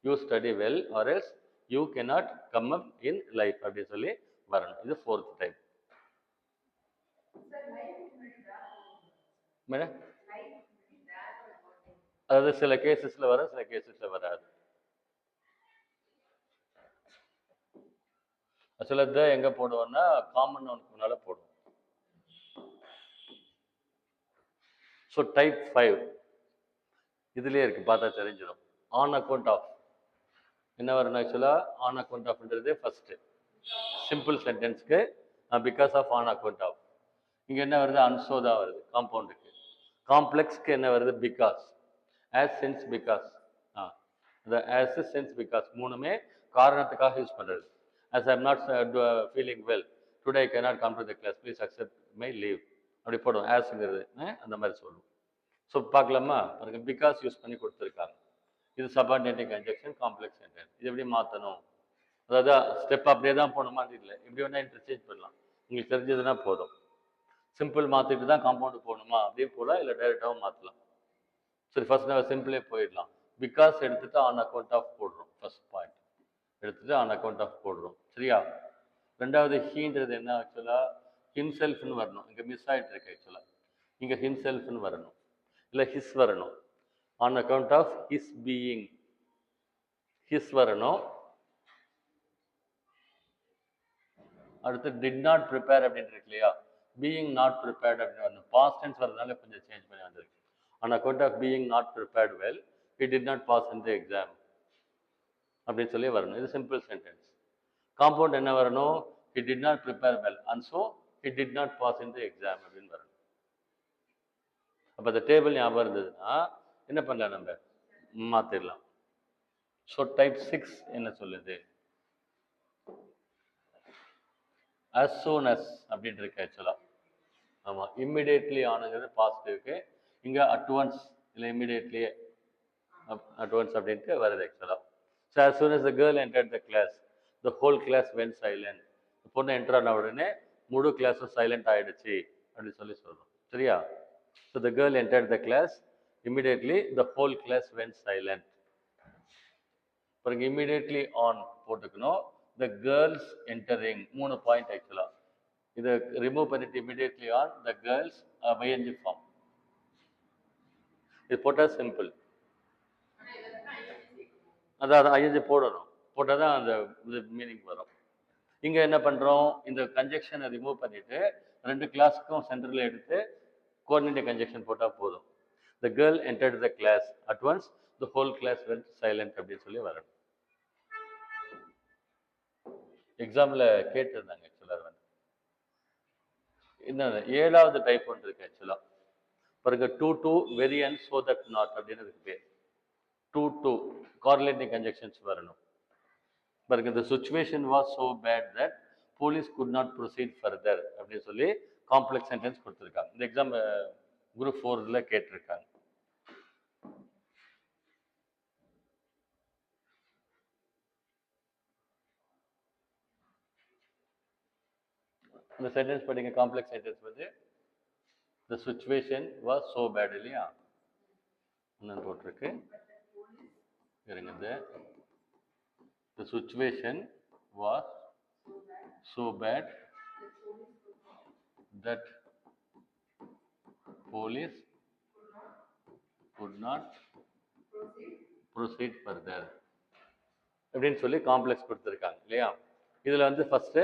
You study well or else you cannot come up in life அப்படின்னு சொல்லி வரணும். இது 4th டைப். மேடம், அதாவது சில கேசஸ்ல வரும், சில கேசஸ்ல வராது. ஆக்சுவலாக எங்கே போடுவோம்னா காமன் நவுனுக்கு முன்னால் போடுவோம். ஸோ டைப் 5 இதுலேயே இருக்குது, பார்த்தா தெரிஞ்சிடும். ஆன் அக்கௌண்ட் ஆஃப் என்ன வரணும் ஆக்சுவலாக, ஆன் அக்கௌண்ட் ஆஃப்ன்றது ஃபஸ்ட்டு சிம்பிள் சென்டென்ஸ்க்கு because of on account of. இங்கே என்ன வருது? அன்சோ தான் வருது காம்பவுண்டுக்கு. காம்ப்ளெக்ஸ்க்கு என்ன வருது? பிகாஸ். As since because. இந்த ஆஸ் சின்ஸ் பிகாஸ் மூணுமே காரணத்துக்காக யூஸ் பண்ணுறது. as I'm not feeling well today I cannot come to the class, please accept my leave அப்படி போடுவோம். ஆஸ்ங்கிறது அந்த மாதிரி சொல்லுவோம். ஸோ பார்க்கலாமா? அதுக்கு பிகாஸ் யூஸ் பண்ணி கொடுத்துருக்காங்க. இது சபார்டினேட்டிங் கன்ஜெக்ஷன், காம்ப்ளெக்ஸ் சென்டென்ஸ். இது எப்படி மாற்றணும்? அதாவது ஸ்டெப் அப்படியே தான் போகணுமா? இல்லை, இப்படி வேணால் இன்டர்சேஞ்ச் பண்ணலாம். உங்களுக்கு தெரிஞ்சதுன்னா போதும். சிம்பிள் மாற்றிட்டு தான் காம்பவுண்டு போகணுமா அப்படியே போகலாம், இல்லை டைரெக்டாகவும் மாற்றலாம். சரி, ஃபர்ஸ்ட் நம்ம சிம்பிளே போயிடலாம். பிகாஸ் எடுத்துட்டு ஆன் அக்கௌண்ட் ஆஃப் போடுறோம். ஃபர்ஸ்ட் பாயிண்ட் எடுத்துட்டு ஆன் அக்கௌண்ட் ஆஃப் போடுறோம். சரியா? ரெண்டாவது ஹீன்றது என்ன? ஆக்சுவலாக ஹிம்செல்ஃப்னு வரணும். இங்கே மிஸ் ஆகிட்டு இருக்கு. ஆக்சுவலாக இங்கே ஹிம்செல்ஃப்னு வரணும், இல்லை ஹிஸ் வரணும். On account of his being, his வரணும். அடுத்து டிட் நாட் ப்ரிப்பேர் அப்படின்னு இருக்கு இல்லையா? பீயிங் நாட் ப்ரிப்பேர்ட் அப்படின்னு வரணும். பாஸ்ட் டென்ஸ் வரதுனால கொஞ்சம் சேஞ்ச் பண்ணி வந்திருக்கு. On account of being not prepared well he did not pass in the exam அப்படின்னு சொல்லி வரணும். இது சிம்பிள் சென்டென்ஸ். காம்பவுண்ட் என்ன வரணும்? he did not prepare well and so he did not pass in the exam அப்படின்னு வரணும். அப்போ அந்த டேபிள் ஞாபகம் இருந்ததுன்னா என்ன பண்ணலாம்? நம்ம மாற்றிடலாம். ஸோ டைப் 6 என்ன சொல்லுது? as soon as அப்படின்ட்டு இருக்கு ஆக்சுவலாக. ஆமாம், இம்மிடியேட்லி ஆனுங்கிறது பாசிட்டிவ்க்கு. இங்கே அட்வான்ஸ் இல்லை இம்மிடியேட்லியே அட்வான்ஸ் அப்படின்ட்டு வருது ஆக்சுவலாக. So as soon as the girl entered the class the whole class went silent. பொண்ணு என்டர் ஆன உடனே முழு கிளாஸும் சைலண்ட் ஆகிடுச்சு அப்படின்னு சொல்லி சொல்கிறோம். சரியா? So the girl entered the class immediately the whole class went silent. பாருங்க, immediately on போட்டுக்கணும். the girls entering 3 பாயிண்ட் ஆக்சுவலாக. இதை ரிமூவ் பண்ணிட்டு immediately on the girls ing form. இது போட்டால் சிம்பிள். அதாவது ஐஎன்ஜி போடணும். போட்டால் தான் அந்த இது மீனிங் வரும். இங்கே என்ன பண்ணுறோம்? இந்த கன்ஜெக்ஷனை ரிமூவ் பண்ணிவிட்டு 2 கிளாஸுக்கும் சென்டரில் எடுத்து கோஆர்டினேட்டிங் கன்ஜெக்ஷன் போட்டால் போதும். The girl entered the class at once the whole class went silent அப்படின்னு சொல்லி வரணும். எக்ஸாமில் கேட்டிருந்தாங்க ஆக்சுவலாக. வந்து என்ன 7வது டைப் ஒன்று இருக்குது ஆக்சுவலாக. பாருங்க, to to very and so that not அப்படின்னு அதுக்கு பேர். டு correlating conjunctions வரணும். பாருங்க, the situation was so bad that police could not proceed further அப்படின்னு சொல்லி காம்ப்ளெக்ஸ் சென்டென்ஸ் கொடுத்துருக்காங்க. இந்த எக்ஸாம் குரூப் 4ல கேட்டிருக்காங்க. இந்த சென்டென்ஸ் படிங்க. காம்ப்ளெக்ஸ் சென்டென்ஸ் வந்து the situation was so bad இல்லையா? என்னன்னு போட்டிருக்கு இருங்க. The situation was so bad that police could not proceed further அப்படின்னு சொல்லி காம்ப்ளெக்ஸ் கொடுத்துருக்காங்க இல்லையா? இதில் வந்து ஃபஸ்ட்டு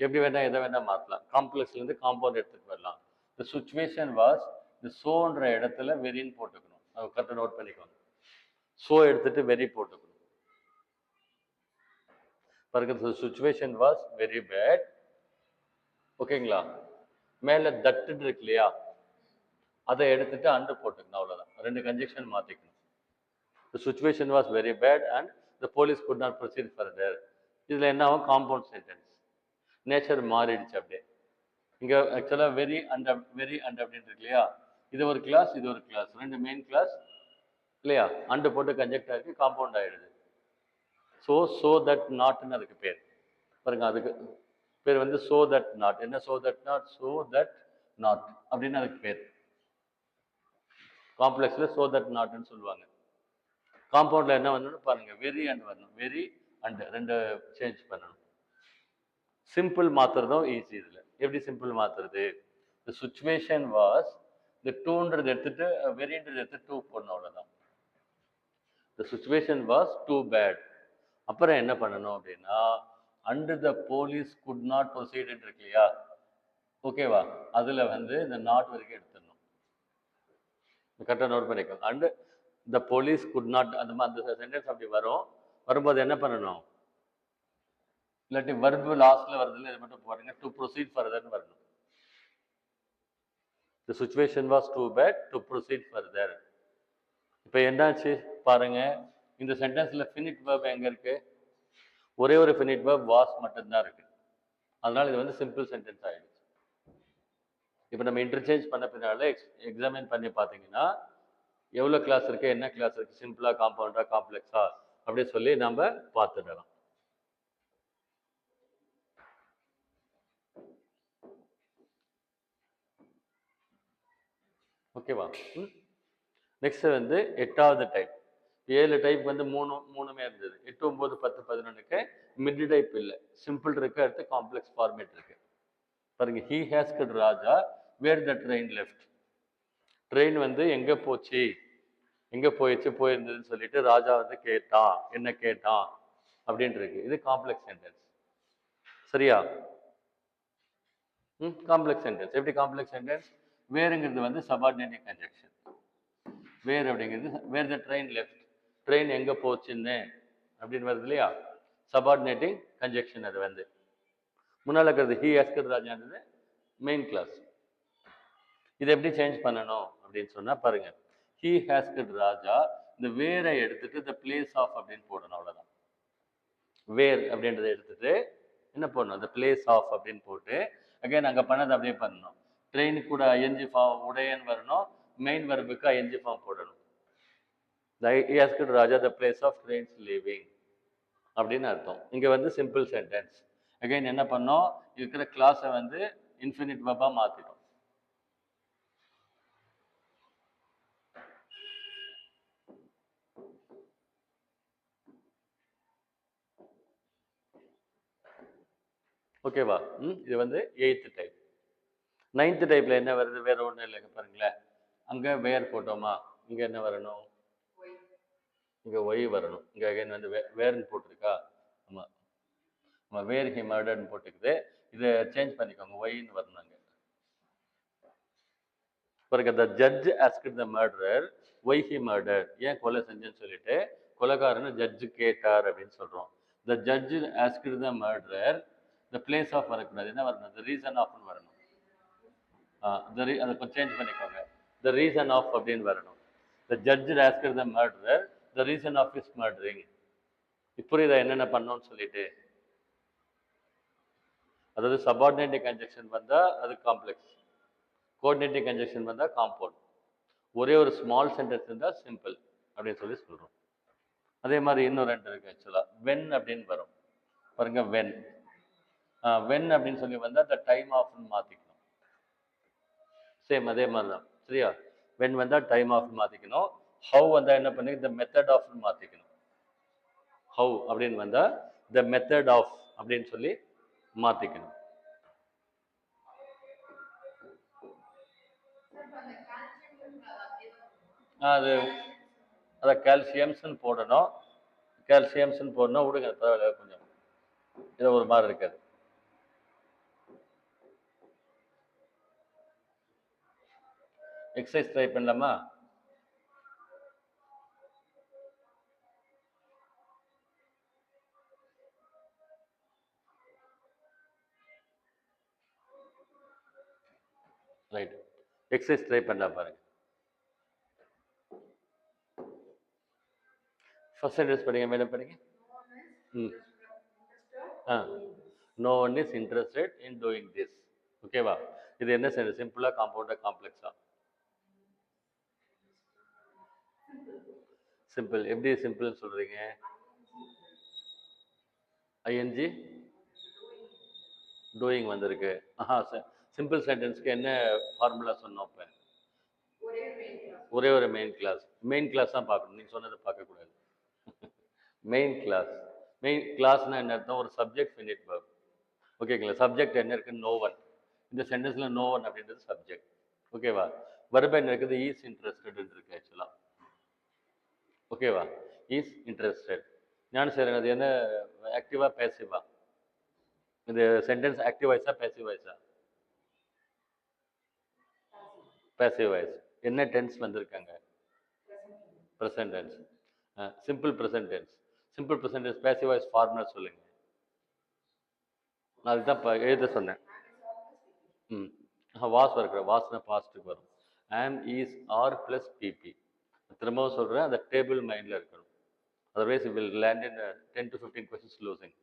எப்படி வேணால் எதை வேணால் மாற்றலாம். காம்ப்ளெக்ஸ்லேருந்து காம்பவுண்ட் எடுத்துகிட்டு வரலாம். இந்த சுச்சுவேஷன் வாஸ் இந்த சோன்ற இடத்துல வெரின்னு போட்டுக்கணும். அதை கரெக்டாக நோட் பண்ணிக்கோங்க. ஸோ எடுத்துட்டு வெரி போட்டுக்கணும். பாருங்க, சுச்சுவேஷன் வாஸ் வெரி பேட். ஓகேங்களா? மேலே தட்டுன்னு இருக்கு இல்லையா? அதை எடுத்துட்டு அண்டு போட்டுக்கணும். அவ்வளோதான். 2 கன்ஜெக்ஷன் மாற்றிக்கணும். The situation was very bad and the police could not proceed further. இதில் என்ன ஆகும்? Compound sentence. நேச்சர் மாறிடுச்சு அப்படியே. இங்கே ஆக்சுவலாக வெரி அண்ட் அப்படின்னு இருக்கு இல்லையா? இது ஒரு கிளாஸ், இது ஒரு கிளாஸ், 2 மெயின் கிளாஸ் இல்லையா? அண்டு போட்டு கன்ஜெக்ட் ஆகி காம்பவுண்ட் ஆகிடுது. ஸோ தட் நாட்னு அதுக்கு பேர். பாருங்க, அதுக்கு பேர் வந்து ஸோ தட் நாட். என்ன so that not? So that not அப்படின்னு அதுக்கு பேர். காம்ப்ளெக்ஸில் ஸோ தட் நாட்னு சொல்லுவாங்க. காம்பவுண்டில் என்ன வரணும்னு பாருங்க, வெரி அண்ட் வரணும். வெரி அண்ட் 2 சேஞ்ச் பண்ணணும். சிம்பிள் மாற்றுறதும் ஈஸி. இதில் எப்படி சிம்பிள் மாற்றுறது? த சுச்சுவேஷன் வாஸ் இந்த டூன்றது எடுத்துட்டு வெரின்றது எடுத்து 2 போடணும். அவ்வளோதான். The situation was too bad. அப்புறம் என்ன பண்ணணும் அப்படின்னா, and the police could not proceed இருக்கு இல்லையா? ஓகேவா? அதில் வந்து இந்த நாட் வரைக்கும் எடுத்துடணும். கரெக்டாக நோட் பண்ணிக்கோங்க. And the police could not அந்த சென்டென்ஸ் அப்படி வரும்போது என்ன பண்ணணும்? இல்லாட்டி verb லாஸ்ட்ல வருதுல்ல இது மட்டும் பாருங்க to proceed furtherன்னு வரணும். The situation was too bad to proceed further. இப்போ என்னாச்சு பாருங்க, இந்த சென்டென்ஸ்ல finite verb எங்க இருக்கு? ஒரே ஒரு finite verb was மட்டும்தான் இருக்கு. அதனால இது வந்து சிம்பிள் சென்டென்ஸ் ஆயிடுச்சு. இப்போ நம்ம இன்டர்சேஞ்ச் பண்ண பின்னால எக்ஸாமின் பண்ணி பார்த்தீங்கன்னா எவ்வளோ கிளாஸ் இருக்கு, என்ன கிளாஸ் இருக்கு, சிம்பிளா, காம்பவுண்டா, காம்ப்ளெக்ஸா அப்படி சொல்லி நம்ம பார்த்துடலாம். ஓகேவா? நெக்ஸ்ட் வந்து 8வது டைப். 7 டைப் வந்து மூணுமே இருந்தது. 8, 9, 10, 11க்கு மிட் டைப் இல்லை, சிம்பிள் இருக்கு, அடுத்து காம்ப்ளெக்ஸ் ஃபார்மேட் இருக்கு. பாருங்க, he has asked Raja where the train left. Train வந்து எங்க போச்சு, எங்க போயிருந்ததுன்னு சொல்லிட்டு ராஜா வந்து கேட்டான், என்ன கேட்டான் அப்படின்ட்டு இருக்கு. இது காம்ப்ளெக்ஸ் சென்டென்ஸ். சரியா? Complex sentence. எப்படி காம்ப்ளெக்ஸ் சென்டென்ஸ்? வேறுங்கிறது வந்து சபார்டினேட்டிங் கன்ஜெக்ஷன். வேர் அப்படிங்கிறது வேர் த ட்ரெயின் லெஃப்ட், ட்ரெயின் எங்க போச்சுன்னு அப்படின்னு வருது இல்லையா, சபார்டினேட்டிங் கன்ஜெக்ஷன். அது வந்து முன்னால் இருக்கிறது ஹி ஹேஸ்கட் ராஜான்றது மெயின் கிளாஸ். இதை எப்படி சேஞ்ச் பண்ணணும் அப்படின்னு சொன்னா பாருங்க, ஹி ஹேஸ்கட் ராஜா, இந்த வேரை எடுத்துட்டு த பிளேஸ் ஆஃப் அப்படின்னு போடணும். அவ்வளவுதான். வேர் அப்படின்றத எடுத்துட்டு என்ன பண்ணணும், த பிளேஸ் ஆஃப் அப்படின்னு போட்டு அகைன் அங்கே பண்ணதை அப்படியே பண்ணணும். ட்ரெயினுக்கு கூட ஐஎன்ஜி ஃபார்ம் உடையன்னு வரணும், மெயின் வர்புக்கு ஐஎன்ஜி ஃபார்ம் போடணும். He has asked Raja the place of trains leaving அப்படின்னு அர்த்தம். இங்கே வந்து சிம்பிள் சென்டென்ஸ். அகைன் என்ன பண்ணோம், இருக்கிற கிளாஸை வந்து இன்ஃபினிட் வெர்பா மாற்றிட்டோம். ஓகேவா? இது வந்து 8th டைப். 9th டைப்ல என்ன வருது, வேற ஒன்றும் இல்லைங்க. பாருங்களேன், அங்கே வேர் போட்டோமா, இங்கே என்ன வரணும், இங்கே ஒய் வரணும். இங்கே அகைன் வந்து வேர்னு போட்டிருக்கா, ஆமாம் ஆமாம், வேர் ஹி மர்டர்னு போட்டுக்குது. இதை சேஞ்ச் பண்ணிக்கோங்க, ஒய்ன்னு வரணும். அங்கே பாருங்க, the judge asked the murderer why he murder, ஏன் கொலை செஞ்சேன்னு சொல்லிட்டு கொலைகாரன்னு ஜட்ஜு கேட்டார் அப்படின்னு சொல்கிறோம். The judge asked the murderer, the place of வரக்கூடாது, என்ன வரணும், த ரீசன் ஆஃப்னு வரணும். அதை கொஞ்சம் சேஞ்ச் பண்ணிக்கோங்க, த ரீசன் ஆஃப் அப்படின்னு வரணும். The judge asked the murderer the reason of is murdering. இப்போ இதை என்னென்ன பண்ணோம்னு சொல்லிட்டு, அதாவது சபார்டினேட்டிங் கன்ஜெக்ஷன் வந்தால் அது காம்ப்ளெக்ஸ், கோஆர்டினேட்டிங் கன்ஜெக்ஷன் வந்தால் காம்பவுண்ட், ஒரே ஒரு ஸ்மால் சென்டென்ஸ் இருந்தால் சிம்பிள் அப்படின்னு சொல்லி சொல்கிறோம். அதே மாதிரி இன்னும் 2 இருக்கு ஆக்சுவலாக. வென் அப்படின்னு வரும் பாருங்க, வென். வென் அப்படின்னு சொல்லி வந்தால் த டைம் ஆஃப்னு மாற்றிக்கணும். சேம் அதே மாதிரி தான். சரியா? வென் வந்தால் டைம் ஆஃப் மாற்றிக்கணும். ஹவ் வந்தால் என்ன பண்ணி த மெத்தட் ஆஃப்னு மாற்றிக்கணும். ஹவ் அப்படின்னு வந்தால் த மெத்தட் ஆஃப் அப்படின்னு சொல்லி மாற்றிக்கணும். அது அதை கால்சியம்ஸ்ன்னு போடணும். கால்சியம்ஸ்ன்னு போடணும். விடுங்க, பரவாயில்ல, கொஞ்சம் இதை ஒரு மாதிரி இருக்காது. எக்ஸசைஸ் ட்ரை பண்ணலாமா? ரைட், எக்ஸசைஸ் ட்ரை பண்ணலாம் பாருங்க. ஃபர்ஸ்ட் சென்டென்ஸ் படிங்க, மேலே படிங்க. No one is interested in doing this. ஓகேவா? இது என்ன சென்டென்ஸ், சிம்பிளா, காம்பவுண்டா, காம்ப்ளெக்ஸா? சிம்பிள். எப்படி சிம்பிள்னு சொல்றீங்க? ஐஎன்ஜி டூயிங் வந்திருக்கு. சிம்பிள் சென்டென்ஸ்க்கு என்ன ஃபார்முலா சொன்னோம்? இப்போ ஒரே ஒரு மெயின் கிளாஸ். மெயின் கிளாஸ் தான் பார்க்கணும், நீங்கள் சொன்னதை பார்க்கக்கூடாது. Main clause. மெயின் கிளாஸ்னால் என்ன அர்த்தம்? ஒரு சப்ஜெக்ட் ஃபினிட் வெர்ப். ஓகேங்களா? சப்ஜெக்ட் என்ன இருக்குது, நோ ஒன். இந்த சென்டென்ஸில் நோ ஒன் அப்படின்றது சப்ஜெக்ட். ஓகேவா? வெர்ப் என்ன இருக்குது, ஈஸ் இன்ட்ரெஸ்டட் இருக்கு ஆக்சுவலாக. ஓகேவா? Is interested. ஞான சேரன், அது என்ன, ஆக்டிவா பேசிவா? இந்த சென்டென்ஸ் ஆக்டிவ் வாய்ஸா பேசிவ் வாய்ஸா? Passive voice. என்ன டென்ஸ் வந்திருக்காங்க? Present tense. Simple present tense. Simple present tense passive voice formula சொல்லுங்க. அதுதான் இப்போ எழுத சொன்னேன். ம். வாஸ் இருக்கிற வாஸ்னா பாஸ்ட்டுக்கு வரும். ஆம், இஸ், ஆர் ப்ளஸ் பிபி. திரும்பவும் சொல்கிறேன், அந்த டேபிள் மைண்டில் இருக்கணும். Otherwise you will land in 10 to 15 questions losing.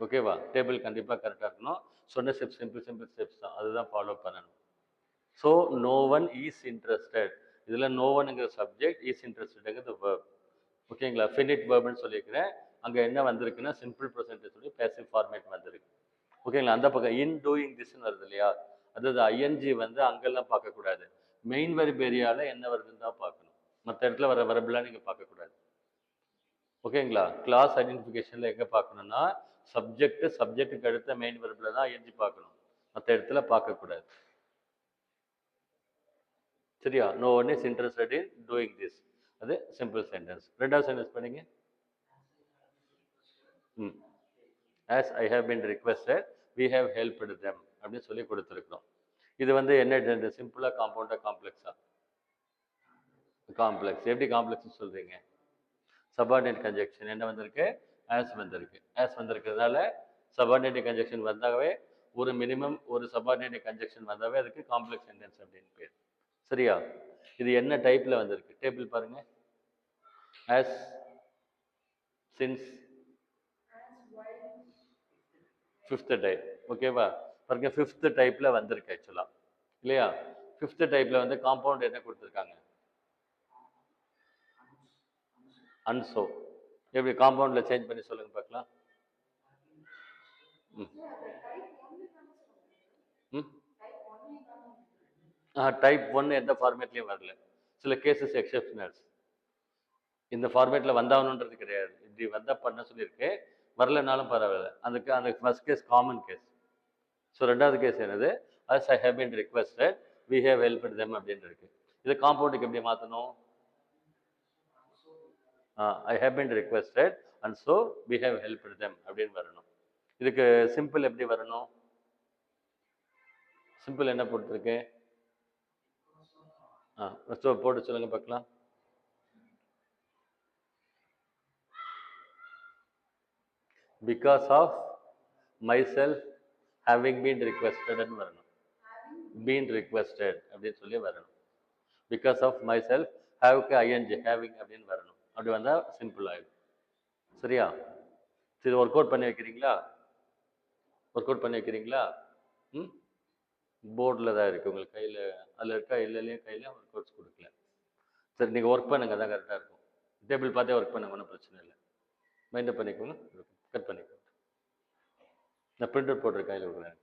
ஓகேவா? டேபிள் கண்டிப்பாக கரெக்டாக இருக்கணும். சொன்ன ஸ்டெப்ஸ் சிம்பிள் சிம்பிள் ஸ்டெப்ஸ் தான், அதுதான் ஃபாலோ பண்ணணும். So no one is interested. இதில் நோ ஒன்னுங்கிற சப்ஜெக்ட், இஸ் இன்ட்ரெஸ்டடுங்கிறது வேர்ப். ஓகேங்களா? ஃபினிட் வேர்ப்னு சொல்லியிருக்கிறேன். அங்கே என்ன வந்திருக்குன்னா சிம்பிள் ப்ரெசென்ட் சொல்லி பேசிவ் ஃபார்மேட் வந்திருக்கு. ஓகேங்களா? அந்த பக்கம் இன் டூயிங் திஸ்ன்னு வருது இல்லையா? அதாவது ஐஎன்ஜி வந்து அங்கெல்லாம் பார்க்கக்கூடாது. மெயின் வெர்ப் ஏரியாவில் என்ன வருதுன்னு தான் பார்க்கணும். மற்ற இடத்துல வர வெர்பெல்லாம் நீங்கள் பார்க்கக்கூடாது. ஓகேங்களா? கிளாஸ் ஐடென்டிஃபிகேஷனில் எங்கே பார்க்கணும்னா சப்ஜெக்ட்டுக்கு அடுத்த மெயின் வெர்பில் தான் ஐஎன்ஜி பார்க்கணும். மற்ற இடத்துல பார்க்கக்கூடாது. சரியா? No one is interested in doing this. அது சிம்பிள் சென்டென்ஸ். ரெண்டாவது சென்டென்ஸ் பண்ணீங்க. As I have been requested we have helped them அப்படின்னு சொல்லி கொடுத்துருக்குறோம். இது வந்து என்ன சிம்பிளாக காம்பவுண்டா காம்ப்ளெக்ஸா? காம்ப்ளெக்ஸ். எப்படி காம்ப்ளெக்ஸ் சொல்றீங்க? சபார்டினேட் கன்ஜெக்ஷன் என்ன வந்திருக்கு? ஆஸ் வந்திருக்கு. ஆஸ் வந்திருக்கிறதுனால சபார்டினேட் கன்ஜெக்ஷன் வந்தாவே ஒரு மினிமம் ஒரு சபார்டினேட் கன்ஜெக்ஷன் வந்தாவே அதுக்கு காம்ப்ளெக்ஸ் சென்டென்ஸ் அப்படின்னு பேர். சரியா? இது என்ன டைப்ல வந்திருக்கு? டேபிள் பாருங்க. As, since, fifth type. ஓகேவா? பாருங்க, ஃபிஃப்த் டைப்ல வந்திருக்கு ஆக்சுவலா, இல்லையா? ஃபிஃப்த் டைப்ல வந்து காம்பவுண்ட் என்ன கொடுத்துருக்காங்க? அன்சோ. எப்படி காம்பவுண்ட்ல சேஞ்ச் பண்ணி சொல்லுங்க பார்க்கலாம். டைப் 1 எந்த ஃபார்மேட்லையும் வரல. சில கேசஸ் எக்ஸெப்ஷனல்ஸ். இந்த ஃபார்மேட்டில் வந்தாகணுன்றது கிடையாது. இப்படி வந்தால் பண்ண சொல்லியிருக்கு, வரலனாலும் பரவாயில்ல. அதுக்கு அந்த first case common case. So ரெண்டாவது கேஸ் என்னது? As I have been requested we have helped them அப்படின்னு இருக்கு. இதை காம்பவுண்டுக்கு எப்படி மாற்றணும்? I have been requested and so we have helped them அப்படின்னு வரணும். இதுக்கு சிம்பிள் எப்படி வரணும்? சிம்பிள் என்ன போட்டிருக்கு? ஸோ போட்டு சொல்லுங்க பார்க்கலாம். Because of myself having been ரிக்வெஸ்டட்னு வரணும். பீன் ரிக்வெஸ்டட் அப்படின்னு சொல்லி வரணும். பிகாஸ் ஆஃப் மை செல்ஃப் ஹேவ்க்கு ஐஎன்ஜி ஹேவிங் அப்படின்னு வரணும். அப்படி வந்தால் சிம்பிள் ஆகிடும். சரியா? சரி, ஒர்க் அவுட் பண்ணி வைக்கிறீங்களா? ஒர்க் அவுட் பண்ணி வைக்கிறீங்களா? ம், போர்டில் தான் இருக்குது உங்களுக்கு கையில். அதில் இருக்கா இல்லையே? கையில் ஒர்க் அவுட்ஸ் கொடுக்கல. சரி, நீங்கள் ஒர்க் பண்ணுங்கள், தான் கரெக்டாக இருக்கும். டேபிள் பார்த்தே ஒர்க் பண்ணுங்க, ஒன்றும் பிரச்சனை இல்லை. மைண்டப் பண்ணிக்கோங்க, கட் பண்ணிக்கோங்க. நான் பிரிண்ட் அவுட் போட்டிருக்கேன், கையில் கொடுக்குறேன்.